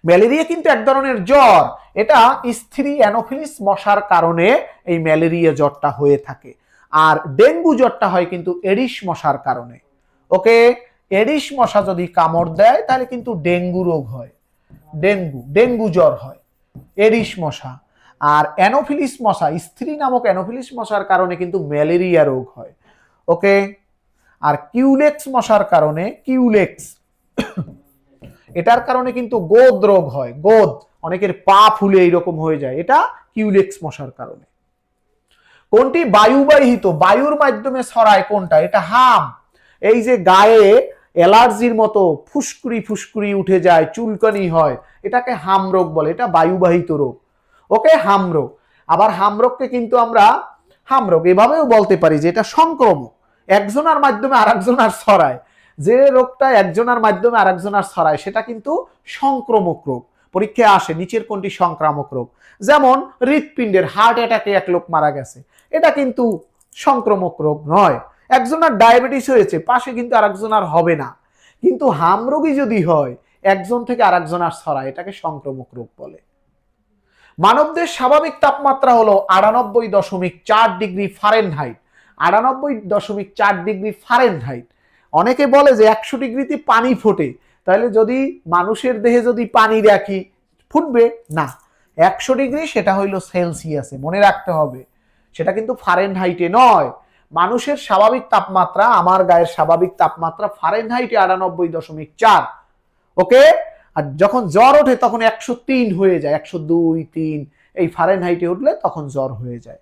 A: ম্যালেরিয়া কিন্তু এক ধরনের জ্বর। এটা স্ত্রী অ্যানোফিলিস মশার কারণে এই ম্যালেরিয়া জ্বরটা হয়ে থাকে। আর ডেঙ্গু জ্বরটা হয় কিন্তু এডিস মশার কারণে। ওকে, এডিস মশা যদি কামড় দেয় তাহলে কিন্তু ডেঙ্গু রোগ হয়, ডেঙ্গু জ্বর হয় এডিস মশা। আর অ্যানোফিলিস মশা, স্ত্রী নামক অ্যানোফিলিস মশার কারণে কিন্তু ম্যালেরিয়া রোগ হয়। ওকে, আর কিউলেক্স মশার কারণে, কিউলেক্স এটার কারণে কিন্তু গোদ রোগ হয়। গোদ, অনেকের পা ফুলে এইরকম হয়ে যায়, এটা কিউলেক্স মশার কারণে। কোনটি বায়ুবাহিত, বায়ুর মাধ্যমে ছড়ায় কোনটা? এটা হাম। এই যে গায়ে অ্যালার্জির মতো ফুসকুড়ি ফুসকুড়ি উঠে যায়, চুলকানি হয়, এটাকে হাম রোগ বলে, এটা বায়ুবাহিত রোগ। ওকে, হাম রোগ। আবার হাম রোগকে কিন্তু আমরা হাম রোগ এভাবেও বলতে পারি যে এটা সংক্রমক, একজনের মাধ্যমে আরেকজনের ছড়ায়। যে রোগটা একজনের মাধ্যমে আরেকজনের ছড়ায় সেটা কিন্তু সংক্রমক রোগ। পরীক্ষায় আসে নিচের কোনটি সংক্রামক রোগ? যেমন হৃৎপিণ্ডের হার্ট অ্যাটাকে এক লোক মারা গেছে, এটা কিন্তু সংক্রমক রোগ নয়। একজনের ডায়াবেটিস হয়েছে, পাশে কিন্তু আরেকজনের হবে না। কিন্তু হাম রোগী যদি হয় একজন থেকে আরেকজনের ছড়ায়, এটাকে সংক্রমক রোগ বলে। মানবদের স্বাভাবিক তাপমাত্রা হলো 98.4 ডিগ্রি ফারেনহাইট। 98.4 degree Fahrenheit. অনেকে বলে যে 100 ডিগ্রিতে পানি ফোটে, তাহলে যদি মানুষের দেহে যদি পানি রাখি ফুটবে না। 100 ডিগ্রি সেটা হইল সেলসিয়াসে, মনে রাখতে হবে, সেটা কিন্তু ফারেনহাইটে নয়। মানুষের স্বাভাবিক তাপমাত্রা, আমার গায়ের স্বাভাবিক তাপমাত্রা ফারেনহাইটে 98.4। ওকে, আর যখন জ্বর ওঠে তখন 103 হয়ে যায়, 102, 3 এই ফারেনহাইটে উঠলে তখন জ্বর হয়ে যায়।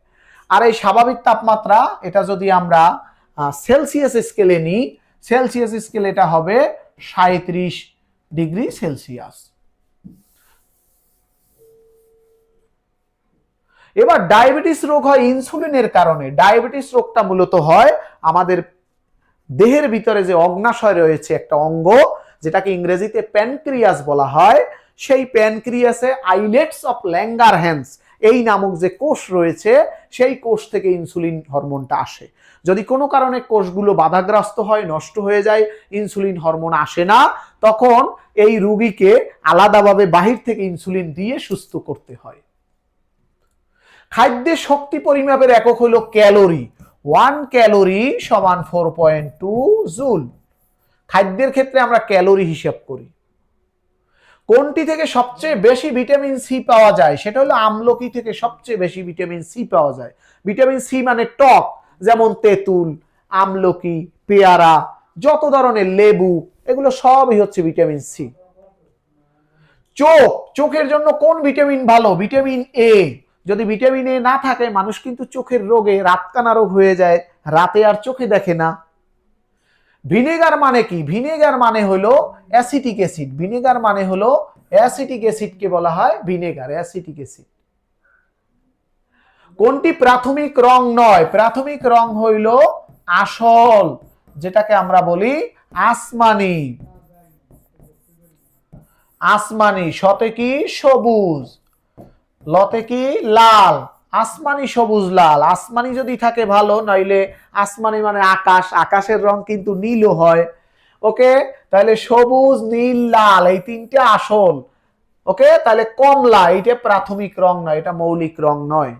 A: আর এই স্বাভাবিক তাপমাত্রা এটা যদি আমরা সেলসিয়াস স্কেলে নিই, সেলসিয়াস স্কেলে এটা হবে 37 ডিগ্রি সেলসিয়াস। এবার ডায়াবেটিস রোগ হয় ইনসুলিনের কারণে। ডায়াবেটিস রোগটা মূলত হয় আমাদের দেহের ভিতরে যে অগ্নাশয় রয়েছে একটা অঙ্গ, যেটাকে ইংরেজিতে প্যানক্রিয়াস বলা হয়, সেই প্যানক্রিয়াসে আইলেটস অফ ল্যাঙ্গারহ্যান্স এই নামক যে কোষ রয়েছে, সেই কোষ থেকে ইনসুলিন হরমোনটা আসে। যদি কোনো কারণে কোষগুলো বাধাগ্রস্ত হয়, নষ্ট হয়ে যায়, ইনসুলিন হরমোন আসে না, তখন এই রোগীকে আলাদাভাবে বাহির থেকে ইনসুলিন দিয়ে সুস্থ করতে হয়। খাদ্যে শক্তি পরিমাপের একক হলো ক্যালোরি। 1 ক্যালোরি সমান 4.2 জুল। খাদ্যের ক্ষেত্রে আমরা ক্যালোরি হিসাব করি। কোনটি থেকে সবচেয়ে বেশি ভিটামিন সি পাওয়া যায়? সেটা হলো আমলকি থেকে সবচেয়ে বেশি ভিটামিন সি পাওয়া যায়। ভিটামিন সি মানে টক, যেমন তেঁতুল, আমলকি, পেয়ারা, যত ধরনের লেবু, এগুলো সবই হচ্ছে ভিটামিন সি। চোখ, চোখের জন্য কোন ভিটামিন ভালো? Vitamin A. যদি ভিটামিন এ না থাকে মানুষ কিন্তু চোখের রোগে রাতকানা রোগ হয়ে যায়, রাতে আর চোখে দেখে না। ভিনেগার মানে কি? ভিনেগার মানে হলো অ্যাসিটিক অ্যাসিড। ভিনেগার মানে হলো অ্যাসিটিক অ্যাসিডকে বলা হয় ভিনেগার, অ্যাসিটিক অ্যাসিড। কোনটি প্রাথমিক রং নয়? প্রাথমিক রং হইল আসল, যেটাকে আমরা বলি আসমানি। আসমানি, শতে কি সবুজ, লতে কি লাল, আসমানি সবুজ লাল। আসমানি যদি থাকে ভালো, নইলে আসমানি মানে আকাশ, আকাশের রং কিন্তু নীলও হয়। ওকে, তাহলে সবুজ, নীল, লাল এই তিনটে আসল। ওকে, তাহলে কমলা এইটা প্রাথমিক রং নয়, এটা মৌলিক রং নয়।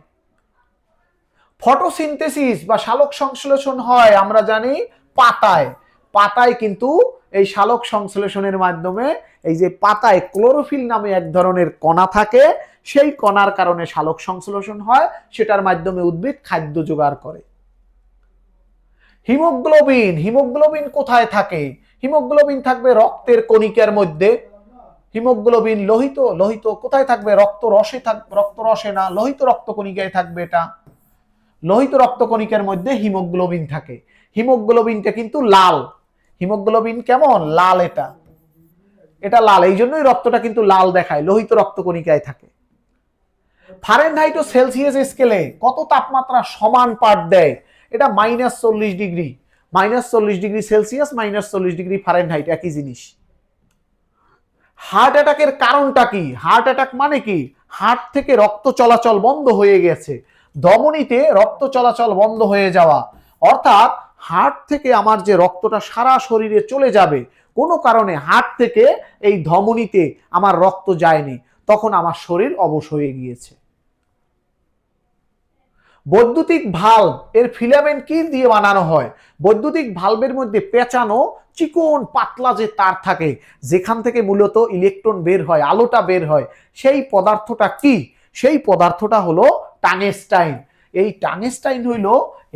A: ফটোসিনথেসিস বা সালোক সংশ্লেষণ হয় আমরা জানি পাতায়। পাতায় কিন্তু এই সালোক সংশ্লেষণের মাধ্যমে এই যে পাতায় ক্লোরোফিল নামে এক ধরনের কণা থাকে, সেই কণার কারণে সালোক সংশ্লেষণ হয়, সেটার মাধ্যমে উদ্ভিদ খাদ্য জোগাড় করে। হিমোগ্লোবিন, হিমোগ্লোবিন কোথায় থাকে? হিমোগ্লোবিন থাকবে রক্তের কণিকার মধ্যে। হিমোগ্লোবিন লোহিত, লোহিত কোথায় থাকবে? রক্ত রসে থাকবে, রক্ত রসে না, লোহিত রক্ত কণিকায় থাকবে। এটা লোহিত রক্তকণিকার মধ্যে হিমোগ্লোবিন থাকে। হিমোগ্লোবিনটা কিন্তু লাল, হিমোগ্লোবিন কেমন লাল, এটা লাল, এই জন্যই রক্তটা কিন্তু লাল দেখায়, লোহিত রক্তকণিকায় থাকে। ফারেনহাইট ও সেলসিয়াস স্কেলে কত তাপমাত্রা সমান পাঠ দেয়? এটা -40 degree, -40 degree Celsius, -40 degree Fahrenheit, একই জিনিস। হার্ট অ্যাটাকের কারণটা কি? হার্ট অ্যাটাক মানে কি? হার্ট থেকে রক্ত চলাচল বন্ধ হয়ে গেছে, ধমনীতে রক্ত চলাচল বন্ধ হয়ে যাওয়া, অর্থাৎ হার্ট থেকে আমার যে রক্তটা সারা শরীরে চলে যাবে, কোনো কারণে হার্ট থেকে এই ধমনীতে আমার রক্ত যায়নি, তখন আমার শরীর অবশ হয়ে গিয়েছে। বৈদ্যুতিক ভাল্ব এর ফিলামেন্ট কি দিয়ে বানানো হয়? বৈদ্যুতিক ভাল্বের মধ্যে পেঁচানো চিকন পাতলা যে তার থাকে, যেখান থেকে মূলত ইলেকট্রন বের হয়, আলোটা বের হয়, সেই পদার্থটা কি? সেই পদার্থটা হলো টাংস্টাইন। এই টাংস্টাইন হইলো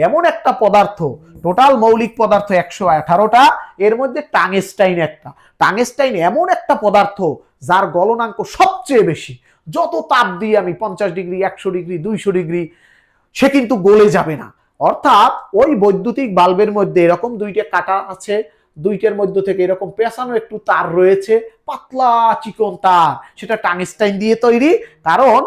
A: এমন একটা পদার্থ, টোটাল মৌলিক পদার্থ 118টা, এর মধ্যে টাংস্টাইন একটা। টাংস্টাইন এমন একটা পদার্থ যার গলনাঙ্ক সবচেয়ে বেশি। যত তাপ দিয়ে আমি 50 ডিগ্রি, 100 ডিগ্রি, 200 ডিগ্রি, সে কিন্তু গলে যাবে না। অর্থাৎ ওই বৈদ্যুতিক বাল্বের মধ্যে এরকম দুইটা কাটা আছে, দুইটার মধ্যে থেকে এরকম পেঁচানো একটু তার রয়েছে, পাতলা চিকন তার, সেটা টাংস্টাইন দিয়ে তৈরি। কারণ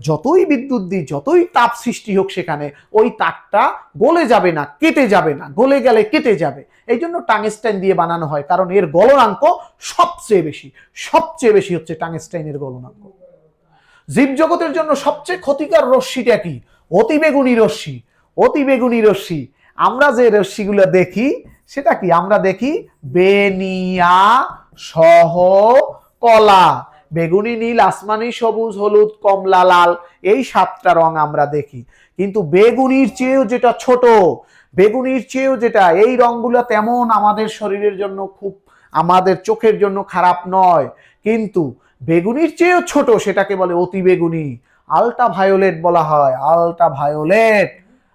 A: যতই বিদ্যুৎ দিই, যতই তাপ সৃষ্টি হোক, সেখানে ওই তারটা গলে যাবে না, কেটে যাবে না, গলে গেলে কেটে যাবে। এই জন্য টাংস্টাইন দিয়ে বানানো হয়, কারণ এর গলনাঙ্ক সবচেয়ে বেশি, সবচেয়ে বেশি হচ্ছে টাংস্টাইনের গলনাঙ্ক। জীবজগতের জন্য সবচেয়ে ক্ষতিকর রশ্মিটা কি? অতিবেগুনি রশ্মি। অতিবেগুনি রশ্মি, আমরা যে রশ্মিগুলো দেখি সেটা কি? আমরা দেখি বেনিয়া, সহ, কলা, বেগুনি, নীল, আসমানি, সবুজ, হলুদ, কমলা, লাল, এই 7টা রং আমরা দেখি। কিন্তু বেগুনির চেয়েও যেটা ছোট, বেগুনির চেয়েও যেটা, এই রংগুলো তেমন আমাদের শরীরের জন্য খুব, আমাদের চোখের জন্য খারাপ নয়, কিন্তু বেগুনির চেয়েও ছোট, সেটাকে বলে অতি বেগুনি, আল্ট্রাভায়োলেট বলা হয়। আল্ট্রাভায়োলেট,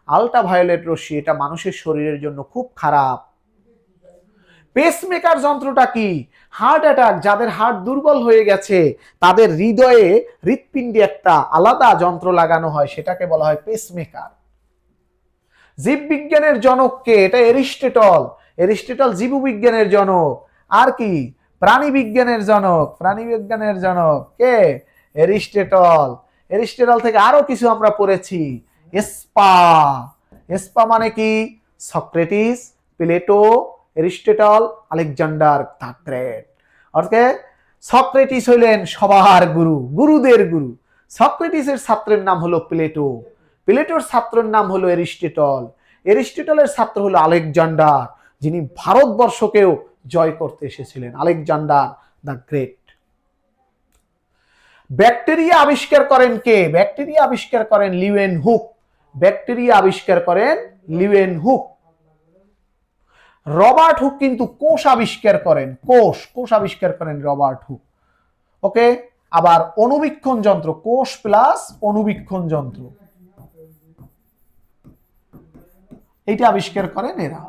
A: আল্ট্রাভায়োলেট রশ্মি, এটা মানুষের শরীরের জন্য খুব খারাপ। পেসমেকার যন্ত্রটা কি? হার্ট অ্যাটাক, যাদের হার্ট দুর্বল হয়ে গেছে, তাদের হৃদয়ে, হৃৎপিণ্ডে একটা আলাদা যন্ত্র লাগানো হয়, সেটাকে বলা হয় পেসমেকার। জীববিজ্ঞানের জনককে? এটা এরিস্টটল। এরিস্টটল জীববিজ্ঞানের জনক। আর কি? প্রাণী বিজ্ঞানের জনক। প্রাণী বিজ্ঞানের জনক কে? এরিস্টটল। এরিস্টটল থেকে আরো কিছু আমরা পড়েছি। এসপা। এসপা মানে কি? Socrates, Plato, Aristotle, Alexander the great. অর্থাৎ সক্রেটিস হইলেন সবার গুরু, গুরুদের গুরু। সক্রেটিসের ছাত্রের নাম হলো প্লেটো, প্লেটোর ছাত্রের নাম হলো এরিস্টটল, এরিস্টটলের ছাত্র হলো আলেকজান্ডার, যিনি ভারতবর্ষকেও জয় করতে এসেছিলেন, আলেকজান্ডার দ্য গ্রেট। ব্যাকটেরিয়া আবিষ্কার করেন কে? ব্যাকটেরিয়া আবিষ্কার করেন লিউয়েনহুক। ব্যাকটেরিয়া আবিষ্কার করেন লিউয়েনহুক। রবার্ট হুক কিন্তু কোষ আবিষ্কার করেন, কোষ আবিষ্কার করেন রবার্ট হুক। ওকে, আবার অণুবীক্ষণ যন্ত্র, কোষ প্লাস অণুবীক্ষণ যন্ত্র, এইটা আবিষ্কার করেন এরা।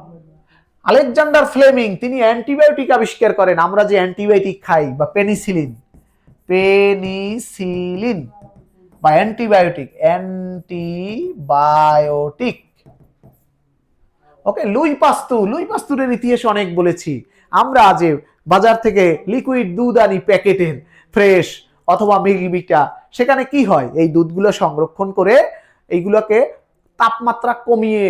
A: আলেকজান্ডার ফ্লেমিং, তিনি অ্যান্টিবায়োটিক আবিষ্কার করেন, আমরা যে অ্যান্টিবায়োটিক খাই, বা পেনিসিলিন, পেনিসিলিন বা অ্যান্টিবায়োটিক, অ্যান্টিবায়োটিক। ওকে, লুই পাস্তুর, লুই পাস্তুরের ইতিহাস অনেক বলেছি আমরা, যে বাজার থেকে লিকুইড দুধ আনি প্যাকেটের, ফ্রেশ অথবা মিল্কভিটা, সেখানে কি হয়? এই দুধগুলো সংরক্ষণ করে এইগুলোকে তাপমাত্রা কমিয়ে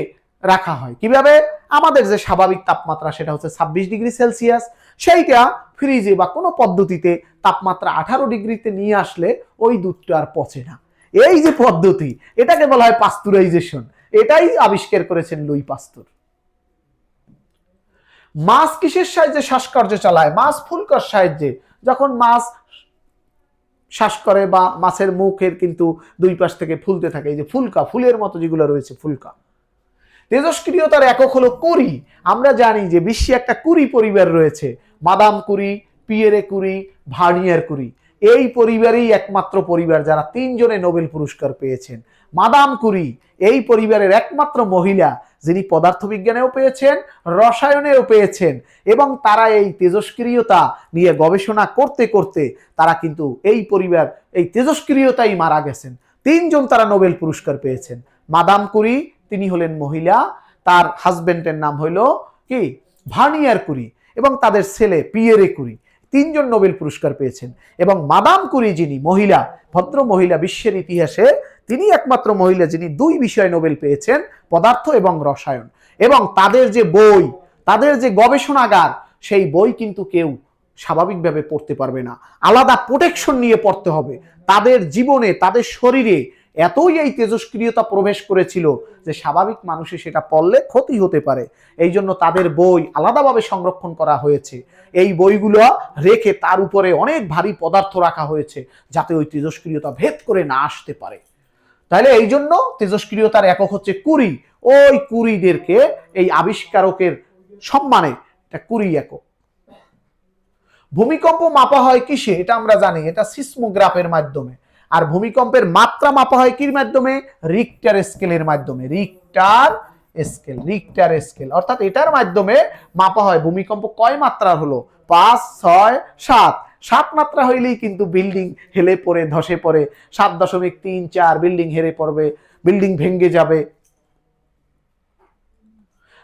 A: রাখা হয়। কিভাবে? আমাদের যে স্বাভাবিক তাপমাত্রা সেটা হচ্ছে 26 ডিগ্রি সেলসিয়াস, সেইটা ফ্রিজে বা কোনো পদ্ধতিতে তাপমাত্রা 18 ডিগ্রিতে নিয়ে আসলে ওই দুধটা আর পচে না। এই যে পদ্ধতি, এটাকে বলা হয় পাস্তুরাইজেশন। এটাই আবিষ্কার করেছেন লুই পাস্তুর। মাছ কিসের সাহায্যে শ্বাসকার্য চালায়? মাছ ফুলকার সাহায্যে। যখন মাছ শ্বাস করে, বা মাছের মুখের কিন্তু দুই পাশ থেকে ফুলতে থাকে, এই যে ফুলকা, ফুলের মতো যেগুলো রয়েছে, ফুলকা। তেজস্ক্রিয়তার একক হলো কুরি। আমরা জানি যে বিশ্বে একটা কুরি পরিবার রয়েছে, Madame Curie, Pierre Curie, vernier কুরি। এই পরিবারই একমাত্র পরিবার যারা 3 জনে নোবেল পুরস্কার পেয়েছেন। মাদাম কুরি এই পরিবারের একমাত্র মহিলা যিনি পদার্থবিজ্ঞানেও পেয়েছেন, রসায়নেও পেয়েছেন, এবং তারা এই তেজস্ক্রিয়তা নিয়ে গবেষণা করতে করতে তারা কিন্তু এই পরিবার, এই তেজস্ক্রিয়তাই মারা গেছেন। 3 জন তারা নোবেল পুরস্কার পেয়েছেন। মাদাম কুরি তিনি হলেন মহিলা, তার হাজবেন্ডের নাম হইল কি? ভার্নিয়ার কুরি। এবং তাদের ছেলে পিয়েরে কুরি, তিনজন নোবেল পুরস্কার পেয়েছেন। এবং মাদাম কুরি যিনি মহিলা, ভদ্র মহিলা বিশ্বের ইতিহাসে তিনি একমাত্র মহিলা যিনি 2 বিষয়ে নোবেল পেয়েছেন, পদার্থ এবং রসায়ন। এবং তাদের যে বই, তাদের যে গবেষণাগার, সেই বই কিন্তু কেউ স্বাভাবিকভাবে পড়তে পারবে না, আলাদা প্রোটেকশন নিয়ে পড়তে হবে। তাদের জীবনে, তাদের শরীরে এতই এই তেজস্ক্রিয়তা প্রবেশ করেছিল যে স্বাভাবিক মানুষের সেটা পড়লে ক্ষতি হতে পারে। এই জন্য তাদের বই আলাদাভাবে সংরক্ষণ করা হয়েছে। এই বইগুলো রেখে তার উপরে অনেক ভারী পদার্থ রাখা হয়েছে যাতে ওই তেজস্ক্রিয়তা ভেদ করে না আসতে পারে। তাহলে এই জন্য তেজস্ক্রিয়তার একক হচ্ছে কুরি। ওই কুরিদেরকে এই আবিষ্কারকের সম্মানে এটা কুরি একক। ভূমিকম্প মাপা হয় কিসে? এটা আমরা জানি, এটা সিসমোগ্রাফের মাধ্যমে। আর ভূমিকম্পের মাত্রা মাপা হয় কির মাধ্যমে? রিক্টার স্কেলের মাধ্যমে। রিক্টার স্কেল অর্থাৎ এটার মাধ্যমে মাপা হয় ভূমিকম্প কয় মাত্রার হলো। 5, 6, 7। 7 মাত্রা হইলেই কিন্তু বিল্ডিং হেলে পড়ে, ধসে পড়ে। 7.34 বিল্ডিং হেরে পড়বে, বিল্ডিং ভেঙে যাবে।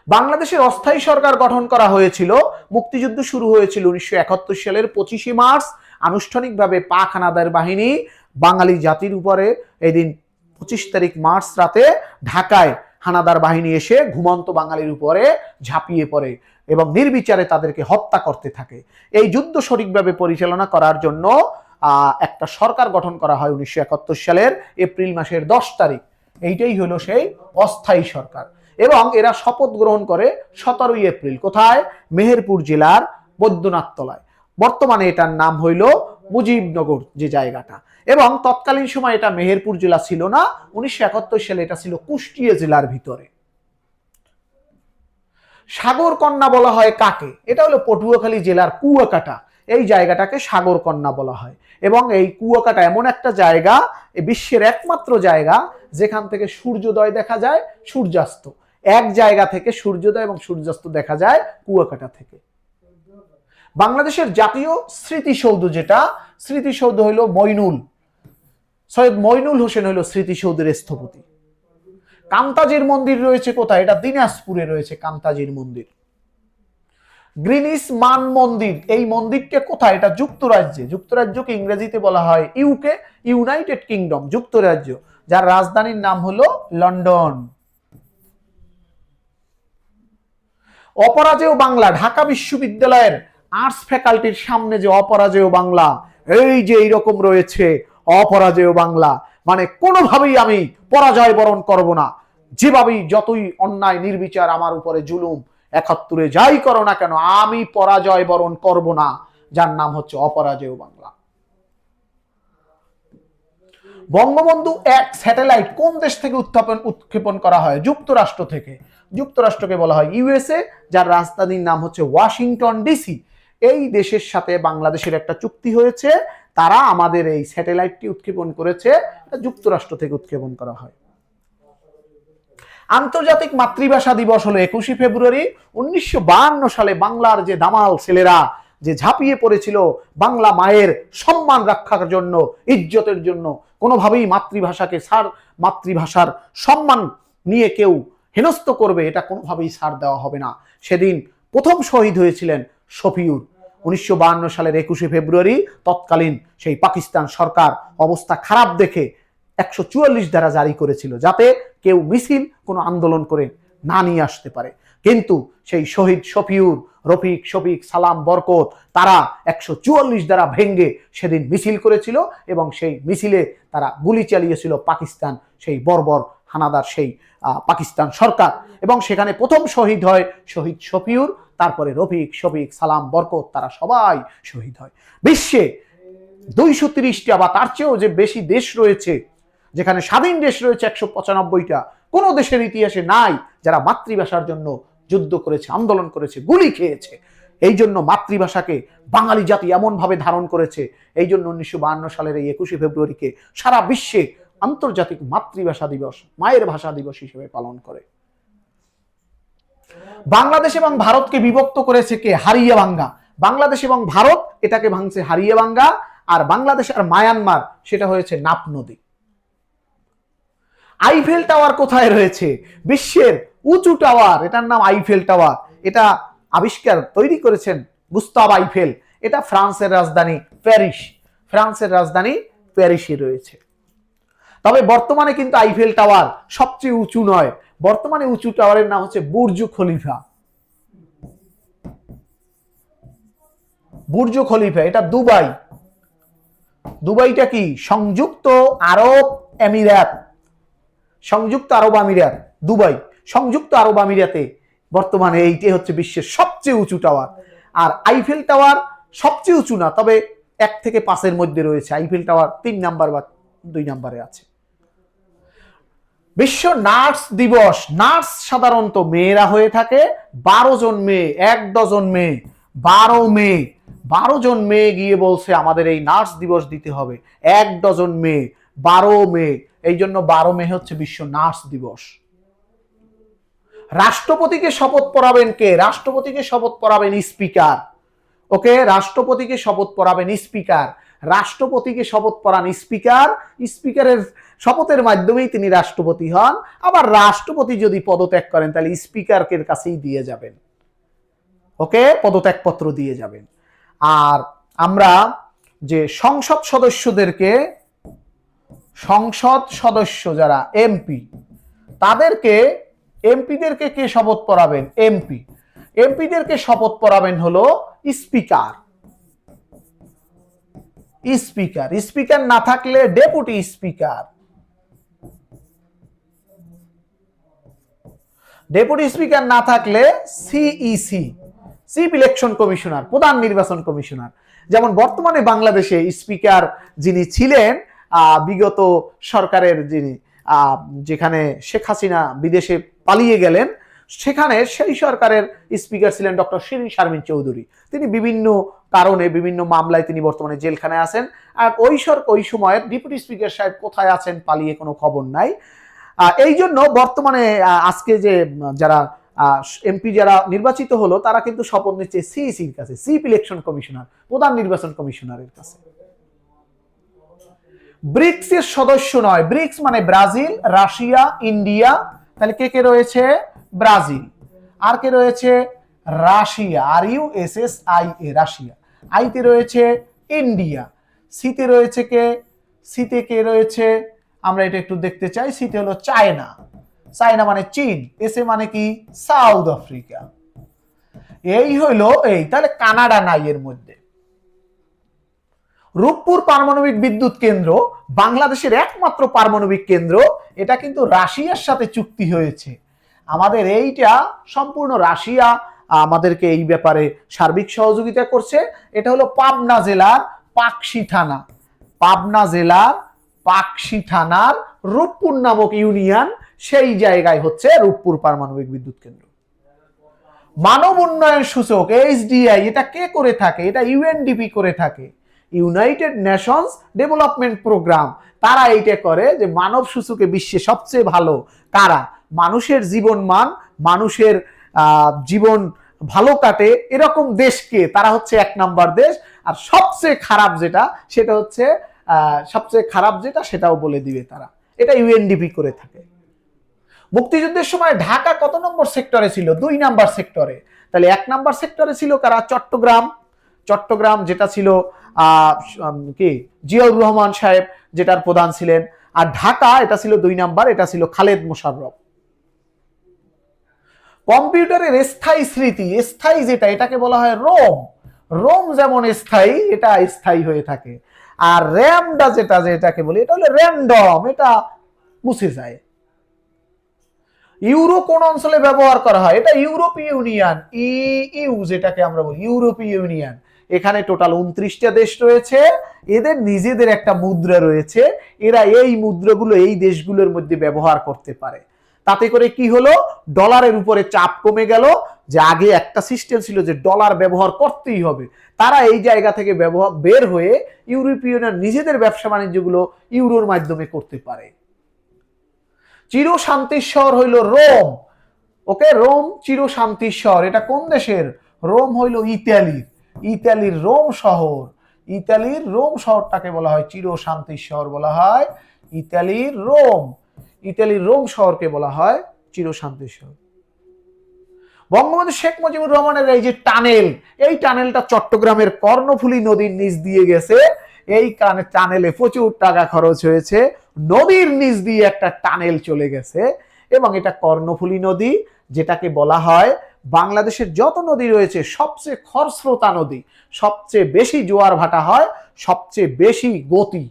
A: বাংলাদেশের অস্থায়ী সরকার গঠন করা হয়েছিল, মুক্তিযুদ্ধ শুরু হয়েছিল 1971 সালের 25শে মার্চ। আনুষ্ঠানিকভাবে পাক হানাদার বাহিনী বাঙালি জাতির উপরে এদিন 25 তারিখ মার্চ রাতে ঢাকায় হানাদার বাহিনী এসে ঘুমন্ত বাঙালির উপরে ঝাঁপিয়ে পড়ে এবং নির্বিচারে তাদেরকে হত্যা করতে থাকে। এই যুদ্ধ সঠিকভাবে পরিচালনা করার জন্য একটা সরকার গঠন করা হয় 1971 সালের এপ্রিল মাসের 10 তারিখ। এইটাই হলো সেই অস্থায়ী সরকার। এবং এরা শপথ গ্রহণ করে 17 এপ্রিল। কোথায়? মেহেরপুর জেলার বৈদ্যনাথ তলায়। বর্তমানে এটার নাম হইল মুজিবনগর যে জায়গাটা। এবং তৎকালীন সময় এটা মেহেরপুর জেলা ছিল না, 1971 সালে এটা ছিল কুষ্টিয়া জেলার ভিতরে। সাগর কন্যা বলা হয় কাকে? এটা হলো পটুয়াখালী জেলার কুয়াকাটা। এই জায়গাটাকে সাগর কন্যা বলা হয়। এবং এই কুয়াকাটা এমন একটা জায়গা, বিশ্বের একমাত্র জায়গা যেখান থেকে সূর্যোদয় দেখা যায়, সূর্যাস্ত। এক জায়গা থেকে সূর্যোদয় এবং সূর্যাস্ত দেখা যায় কুয়াকাটা থেকে। বাংলাদেশের জাতীয় স্মৃতিসৌধ যেটা, স্মৃতিসৌধ হইল সৈয়দ মইনুল হোসেন হইল স্মৃতিসৌধের স্থপতি। কান্তাজির মন্দির রয়েছে কোথায়? এটা দিনাজপুরে রয়েছে কান্তাজির মন্দির। গ্রিনিস মান মন্দির, এই মন্দিরটা কোথায়? এটা যুক্তরাজ্যে। যুক্তরাজ্যকে ইংরেজিতে বলা হয় ইউকে, ইউনাইটেড কিংডম, যুক্তরাজ্য, যার রাজধানীর নাম হলো লন্ডন। অপরাজেয় বাংলা, ঢাকা বিশ্ববিদ্যালয়ের আর্টস ফ্যাকাল্টির সামনে যে অপরাজেয় বাংলা, এই যে এইরকম রয়েছে অপরাজেয় বাংলা, মানে কোনোভাবেই আমি পরাজয় বরণ করব না, যেভাবেই যতই অন্যায় নির্বিচার আমার উপরে জুলুম 71-এ যাই করো না কেন, আমি পরাজয় বরণ করব না, যার নাম হচ্ছে অপরাজেয় বাংলা। বঙ্গবন্ধু 1 স্যাটেলাইট কোন দেশ থেকে উৎক্ষেপণ করা হয়? যুক্তরাষ্ট্র থেকে। যুক্তরাষ্ট্রকে বলা হয় ইউএসএ, যার রাজধানীর নাম হচ্ছে ওয়াশিংটন ডিসি। এই দেশের সাথে বাংলাদেশের একটা চুক্তি হয়েছে, তারা আমাদের এই স্যাটেলাইটটি উৎক্ষেপণ করেছে, যুক্তরাষ্ট্র থেকে উৎক্ষেপণ করা হয়। আন্তর্জাতিক মাতৃভাষা দিবস হলো 21শে ফেব্রুয়ারি। 1952 সালে বাংলার যে দামাল ছেলেরা যে ঝাঁপিয়ে পড়েছিল বাংলা মায়ের সম্মান রক্ষার জন্য, ইজ্জতের জন্য, কোনোভাবেই মাতৃভাষার সম্মান নিয়ে কেউ হেনস্থ করবে এটা কোনোভাবেই ছাড় দেওয়া হবে না। সেদিন প্রথম শহীদ হয়েছিলেন শফিউর। 1952 সালের 21শে ফেব্রুয়ারি তৎকালীন সেই পাকিস্তান সরকার অবস্থা খারাপ দেখে 144 ধারা জারি করেছিল, যাতে কেউ মিছিল, কোনো আন্দোলন করে না নিয়ে আসতে পারে। কিন্তু সেই শহীদ শফিউর, রফিক, শফিক, সালাম, বরকত, তারা 144 ধারা ভেঙ্গে সেদিন মিছিল করেছিল এবং সেই মিছিলে তারা গুলি চালিয়েছিল পাকিস্তান, সেই বর্বর হানাদার সেই পাকিস্তান সরকার। এবং সেখানে প্রথম শহীদ হয় শহীদ শফিউর, তারপরে রফিক, শফিক, সালাম, বরকত, তারা সবাই শহীদ হয়। বিশ্বে 230টা বা তার চেয়েও যে বেশি দেশ রয়েছে, যেখানে স্বাধীন দেশ রয়েছে 195টা, কোনো দেশের ইতিহাসে নাই যারা মাতৃভাষার জন্য যুদ্ধ করেছে, আন্দোলন করেছে, গুলি খেয়েছে। এই জন্য মাতৃভাষাকে বাঙালি জাতি এমনভাবে ধারণ করেছে। এই জন্য 1952 সালের এই 21শে ফেব্রুয়ারিকে সারা বিশ্বে আন্তর্জাতিক মাতৃভাষা দিবস, মায়ের ভাষা দিবস হিসেবে পালন করে। বাংলাদেশ এবং ভারতকে বিভক্ত করেছে কে? হারিয়াভাঙ্গা। বাংলাদেশ এবং ভারত এটাকে ভাঙছে হারিয়াভাঙ্গা, আর বাংলাদেশ আর মায়ানমার সেটা হয়েছে নাপ নদী। আইফেল টাওয়ার কোথায় রয়েছে? বিশ্বের উঁচু টাওয়ার, এটার নাম আইফেল টাওয়ার। এটা আবিষ্কার তৈরি করেছেন গুস্তাভ আইফেল। এটা ফ্রান্সের রাজধানী প্যারিস, ফ্রান্সের রাজধানী প্যারিসে রয়েছে। তবে বর্তমানে কিন্তু আইফেল টাওয়ার সবচেয়ে উঁচু নয়, বর্তমানে উঁচু টাওয়ারের নাম হচ্ছে বুর্জ খলিফা। বুর্জ খলিফা এটা দুবাই। দুবাইটা কি? সংযুক্ত আরব আমিরাত, সংযুক্ত আরব আমিরাত, দুবাই সংযুক্ত আরব আমিরাতে বর্তমানে এইটাই হচ্ছে বিশ্বের সবচেয়ে উঁচু টাওয়ার। আর আইফেল টাওয়ার সবচেয়ে উঁচু না, তবে 1 থেকে 5-এর মধ্যে রয়েছে। আইফেল টাওয়ার 3 নাম্বার বা 2 নাম্বারে আছে। বিশ্ব নার্স দিবস, নার্স সাধারণত মেয়েরা হয়ে থাকে। 12 জন মেয়ে, 1 ডজন মেয়ে, 12 জন মেয়ে গিয়ে বলছে আমাদের এই নার্স দিবস দিতে হবে। 1 ডজন মেয়ে, 12 মেয়ে, এই জন্য 12 মে হচ্ছে বিশ্ব নার্স দিবস। রাষ্ট্রপতিকে শপথ পড়াবেন কে? রাষ্ট্রপতিকে শপথ পড়াবেন স্পিকার। ওকে, রাষ্ট্রপতিকে শপথ পড়াবেন স্পিকার। রাষ্ট্রপতিকে শপথ পড়ান স্পিকার। স্পিকারের শপথের মাধ্যমেই তিনি রাষ্ট্রপতি হন। আবার রাষ্ট্রপতি যদি পদত্যাগ করেন তাহলে স্পিকারের কাছেই দিয়ে যাবেন। ওকে, পদত্যাগপত্র দিয়ে যাবেন। আর আমরা যে সংসদ সদস্যদেরকে, সংসদ সদস্য যারা এমপি, তাদেরকে, এমপিদেরকে কে শপথ পড়াবেন? এমপিদেরকে শপথ পড়াবেন হলো স্পিকার। স্পিকার, স্পিকার না থাকলে ডেপুটি স্পিকার। ডেপুটি স্পিকার না থাকলে সিইসি, চিফ ইলেকশন কমিশনার, প্রধান নির্বাচন কমিশনার। যেমন বর্তমানে বাংলাদেশে স্পিকার যিনি ছিলেন বিগত সরকারের, যিনি যেখানে শেখ হাসিনা বিদেশে পালিয়ে গেলেন, সেখানে সেই সরকারের স্পিকার ছিলেন ডক্টর শিরীন শারমিন চৌধুরী। তিনি বিভিন্ন কারণে, বিভিন্ন মামলায় তিনি বর্তমানে জেলখানায় আছেন। আর ওই সময়ের ডেপুটি স্পিকার সাহেব কোথায় আছেন, পালিয়ে, কোনো খবর নাই। এই জন্য বর্তমানে আজকে যে যারা এমপি যারা নির্বাচিত হলো, তারা কিন্তু শপথ নিচ্ছে সিইসির কাছে, চিফ ইলেকশন কমিশনার, প্রধান নির্বাচন কমিশনারের কাছে। ব্রিক্স এর সদস্য নয়, ব্রিক্স মানে ব্রাজিল, রাশিয়া, ইন্ডিয়া। তাহলে কে কে রয়েছে? ব্রাজিল। আর কে রয়েছে? Russia, RUSSIA, Russia. আইতে রয়েছে ইন্ডিয়া। সিতে রয়েছে কে? সিতে কে রয়েছে আমরা এটা একটু দেখতে চাই। সিতে হলো চায়না, চায়না মানে চীন। এসে মানে কি? South Africa. এই হইলো এই। তাহলে কানাডা নাই এর মধ্যে। রূপপুর পারমাণবিক বিদ্যুৎ কেন্দ্র বাংলাদেশের একমাত্র পারমাণবিক কেন্দ্র। এটা কিন্তু রাশিয়ার সাথে চুক্তি হয়েছে। আমাদের এইটা সম্পূর্ণ রাশিয়া আমাদেরকে এই ব্যাপারে সার্বিক সহযোগিতা করছে। এটা হলো পাবনা জেলার পাকশি থানা, পাবনা জেলার পাকশি থানার রূপপুর নামক ইউনিয়ন, সেই জায়গায় হচ্ছে রূপপুর পারমাণবিক বিদ্যুৎ কেন্দ্র। মানব উন্নয়ন সূচক HDI, এটা কে করে থাকে? এটা UNDP করে থাকে, ইউনাইটেড নেশনস ডেভেলপমেন্ট প্রোগ্রাম। তারা এইটা করে যে মানব সূচকে বিশ্বে সবচেয়ে ভালো কারা, মানুষের জীবন মান, মানুষের জীবন ভালো কাটে এরকম দেশকে তারা হচ্ছে 1 নাম্বার দেশ। আর সবচেয়ে খারাপ যেটা, সেটা হচ্ছে সবচেয়ে খারাপ যেটা, সেটাও বলে দিবে তারা। এটা UNDP করে থাকে। মুক্তিযুদ্ধের সময় ঢাকা কত নম্বর সেক্টরে ছিল? 2 নাম্বার সেক্টরে। তাহলে 1 নাম্বার সেক্টরে ছিল কারা? চট্টগ্রাম, চট্টগ্রাম যেটা ছিল কি জিয়াউর রহমান সাহেব যেটার প্রধান ছিলেন। আর ঢাকা এটা ছিল 2 নাম্বার, এটা ছিল খালেদ মোশাররফ। কম্পিউটারের স্থায়ী স্মৃতি, স্থায়ী যেটা, এটাকে বলা হয় রোম। রোম যেমন স্থায়ী, এটা স্থায়ী হয়ে থাকে। আর র্যামটা যেটা, যেটাকে বলি, এটা হলো র্যান্ডম, এটা মুছে যায়। ইউরো কোন অঞ্চলে ব্যবহার করা হয়? এটা ইউরোপীয় ইউনিয়ন, EU যেটাকে আমরা বলি, ইউরোপীয় ইউনিয়ন। এখানে টোটাল 29টা দেশ রয়েছে। এদের নিজেদের একটা মুদ্রা রয়েছে। এরা এই মুদ্রাগুলো এই দেশগুলোর মধ্যে ব্যবহার করতে পারে। তাতে করে কি হলো? ডলারের উপরে চাপ কমে গেল। যে আগে একটা সিস্টেম ছিল যে ডলার ব্যবহার করতেই হবে, তারা এই জায়গা থেকে বের হয়ে ইউরোপীয় ইউনিয়ন নিজেদের ব্যবসা বাণিজ্যগুলো ইউরোর মাধ্যমে করতে পারে। চির শান্তির শহর হইল রোম। ওকে, রোম চির শান্তির শহর। এটা কোন দেশের? রোম হইল ইতালির, ইতালির রোম শহর। ইতালির রোম শহরটাকে বলা হয় চির শান্তির শহর বলা হয়। ইতালির রোম, ইতালির রোম শহরকে বলা হয় চির শান্তির শহর। বঙ্গবন্ধু শেখ মুজিবুর রহমানের এই যে টানেল, এই টানেলটা চট্টগ্রামের কর্ণফুলী নদীর নিচ দিয়ে গেছে। এই টানেলে প্রচুর টাকা খরচ হয়েছে, নদীর নিচ দিয়ে একটা টানেল চলে গেছে এবং এটা কর্ণফুলী নদী, যেটাকে বলা হয় বাংলাদেশের যত নদী রয়েছে সবচেয়ে খরস্রোতা নদী, সবচেয়ে বেশি জোয়ার ভাটা হয়, সবচেয়ে বেশি গতি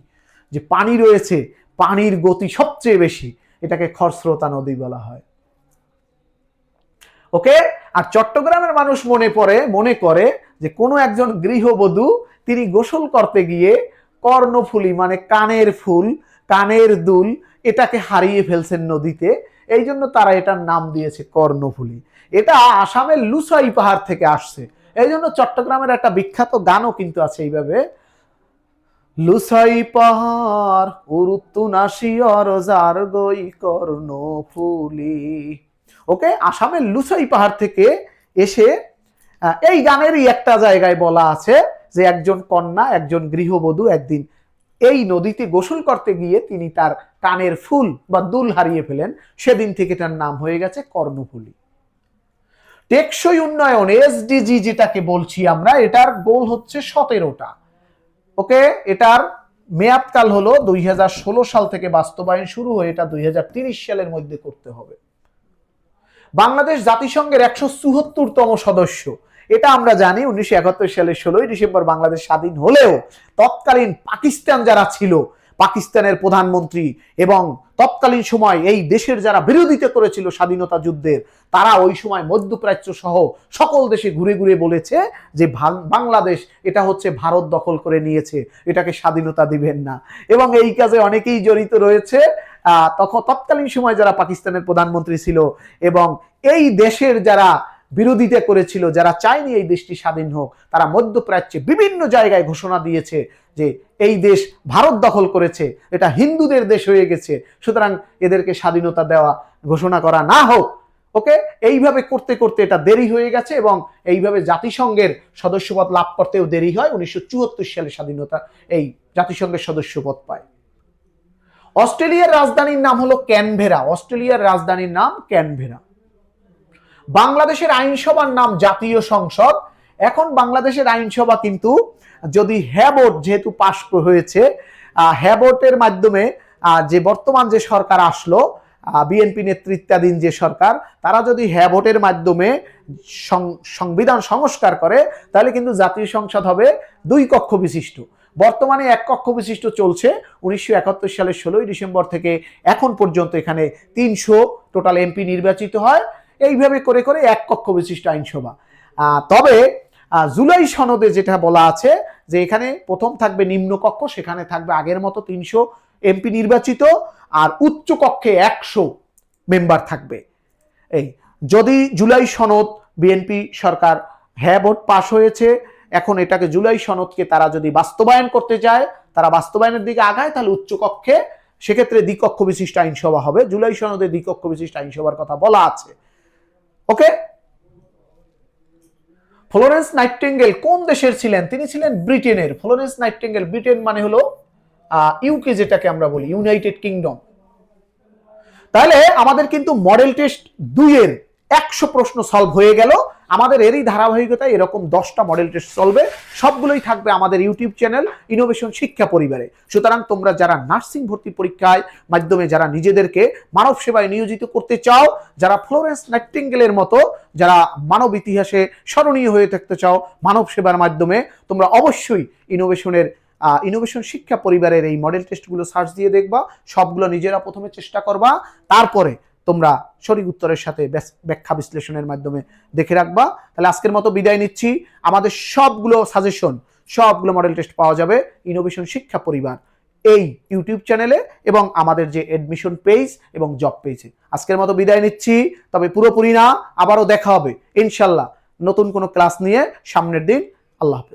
A: যে পানি রয়েছে, পানির গতি সবচেয়ে বেশি, এটাকে খরস্রোতা নদী বলা হয়। ওকে। আর চট্টগ্রামের মানুষ মনে করে যে কোনো একজন গৃহবধূ তিনি গোসল করতে গিয়ে কর্ণফুলী মানে কানের ফুল, কানের দুল, এটাকে হারিয়ে ফেলছেন নদীতে, এই জন্য তারা এটার নাম দিয়েছে কর্ণফুলী। এটা আসামের লুসাই পাহাড় থেকে আসছে, এই জন্য চট্টগ্রামের একটা বিখ্যাত গানও কিন্তু আছে এইভাবে, লুসাই পাহাড় উরুত্তু নাসিয়র যার গই কর্ণফুলী। ওকে, আসামের লুসাই পাহাড় থেকে এসে এই গানেরই একটা জায়গায় বলা আছে যে একজন কন্যা, একজন গৃহবধূ একদিন এই নদীতে গোসল করতে গিয়ে তিনি তার কানের ফুল বা দুল হারিয়ে ফেলেন, সেদিন থেকে তার নাম হয়ে গেছে কর্ণফুলী। টেকসই উন্নয়ন এসডিজি যেটাকে বলছি আমরা, এটার গোল হচ্ছে 17টা। ওকে, এটার মেয়াদকাল হলো 2016 সাল থেকে বাস্তবায়ন শুরু হয়ে এটা 2030 সালের মধ্যে করতে হবে। বাংলাদেশ জাতিসংঘের 174তম সদস্য, এটা আমরা জানি 1971 সালের 16ই ডিসেম্বর বাংলাদেশ স্বাধীন হলেও তৎকালীন পাকিস্তান যারা ছিল, পাকিস্তানের প্রধানমন্ত্রী এবং তৎকালীন সময় এই দেশের যারা বিরোধিতা করেছিল স্বাধীনতা যুদ্ধের, তারা ওই সময় মধ্যপ্রাচ্য সহ সকল দেশে ঘুরে ঘুরে বলেছে যে বাংলাদেশ এটা হচ্ছে ভারত দখল করে নিয়েছে, এটাকে স্বাধীনতা দিবেন না। এবং এই কাজে অনেকেই জড়িত রয়েছে। তৎকালীন সময় যারা পাকিস্তানের প্রধানমন্ত্রী ছিল এবং এই দেশের যারা বিরোধিতা করেছিল, যারা চায়নি এই দেশটি স্বাধীন হোক, তারা মধ্যপ্রাচ্যে বিভিন্ন জায়গায় ঘোষণা দিয়েছে যে এই দেশ ভারত দখল করেছে, এটা হিন্দুদের দেশ হয়ে গেছে, সুতরাং এদেরকে স্বাধীনতা দেওয়া ঘোষণা করা না হোক। ওকে, এইভাবে করতে করতে এটা দেরি হয়ে গেছে এবং এইভাবে জাতিসংঘের সদস্যপদ লাভ করতেও দেরি হয়। 1974 সালে স্বাধীনতা এই জাতিসংঘের সদস্যপদ পায়। অস্ট্রেলিয়ার রাজধানীর নাম হলো ক্যানবেরা, অস্ট্রেলিয়ার রাজধানীর নাম ক্যানবেরা। বাংলাদেশের আইনসভার নাম জাতীয় সংসদ। এখন বাংলাদেশের আইনসভা কিন্তু যদি হ্যাভোট যেহেতু পাশ হয়েছে, হ্যাভোটের মাধ্যমে যে বর্তমান যে সরকার আসলো, বিএনপি নেতৃত্বাধীন যে সরকার, তারা যদি হ্যাভোটের মাধ্যমে সংবিধান সংস্কার করে তাহলে কিন্তু জাতীয় সংসদ হবে 2 কক্ষ বিশিষ্ট। বর্তমানে 1 কক্ষ বিশিষ্ট চলছে। 1971 সালের 16ই ডিসেম্বর থেকে এখন পর্যন্ত এখানে 300 টোটাল এমপি নির্বাচিত হয়। এইভাবে করে করে 1 কক্ষ বিশিষ্ট আইনসভা। তবে জুলাই সনদে যেটা বলা আছে যে এখানে প্রথম থাকবে নিম্ন কক্ষ, সেখানে থাকবে আগের মতো 300 এমপি নির্বাচিত, আর উচ্চ কক্ষে 100 মেম্বার থাকবে। এই যদি জুলাই সনদ, বিএনপি সরকার ভোট পাশ হয়েছে, এখন এটাকে জুলাই সনদকে তারা যদি বাস্তবায়ন করতে চায়, তারা বাস্তবায়নের দিকে আগায়, তাহলে উচ্চ কক্ষে সেক্ষেত্রে দ্বিকক্ষ বিশিষ্ট আইনসভা হবে। জুলাই সনদে দ্বিকক্ষ বিশিষ্ট আইনসভার কথা বলা আছে। ওকে, ফ্লোরেন্স নাইটিঙ্গেল কোন দেশের ছিলেন? তিনি ছিলেন ব্রিটেনের। ফ্লোরেন্স নাইটিঙ্গেল, ব্রিটেন মানে হলো ইউকে, যেটাকে আমরা বলি ইউনাইটেড কিংডম। তাহলে আমাদের কিন্তু মডেল টেস্ট 2 এর 100 প্রশ্ন সলভ হয়ে গেল। আমাদের এরই ধারাবাহিকতায় এরকম 10টা মডেল টেস্ট চলবে, সবগুলোই থাকবে আমাদের ইউটিউব চ্যানেল ইনোভেশন শিক্ষা পরিবারে। সুতরাং তোমরা যারা নার্সিং ভর্তি পরীক্ষায় মাধ্যমে যারা নিজেদেরকে মানব সেবায় নিয়োজিত করতে চাও, যারা ফ্লোরেন্স নাইটিঙ্গেলের মতো যারা মানব ইতিহাসে স্মরণীয় হয়ে থাকতে চাও মানব সেবার মাধ্যমে, তোমরা অবশ্যই ইনোভেশন শিক্ষা পরিবারের এই মডেল টেস্টগুলো সার্চ দিয়ে দেখবা। সবগুলো নিজেরা প্রথমে চেষ্টা করবা, তারপরে তোমরা সঠিক উত্তরের সাথে ব্যাখ্যা বিশ্লেষণের মাধ্যমে দেখে রাখবা। তাহলে আজকের মতো বিদায় নিচ্ছি। আমাদের সবগুলো সাজেশন, সবগুলো মডেল টেস্ট পাওয়া যাবে ইনোভেশন শিক্ষা পরিবার এই ইউটিউব চ্যানেলে এবং আমাদের যে এডমিশন পেজ এবং জব পেজে। আজকের মতো বিদায় নিচ্ছি, তবে পুরোপুরি না, আবারও দেখা হবে ইনশাল্লাহ নতুন কোনো ক্লাস নিয়ে সামনের দিন। আল্লাহ হাফেজ।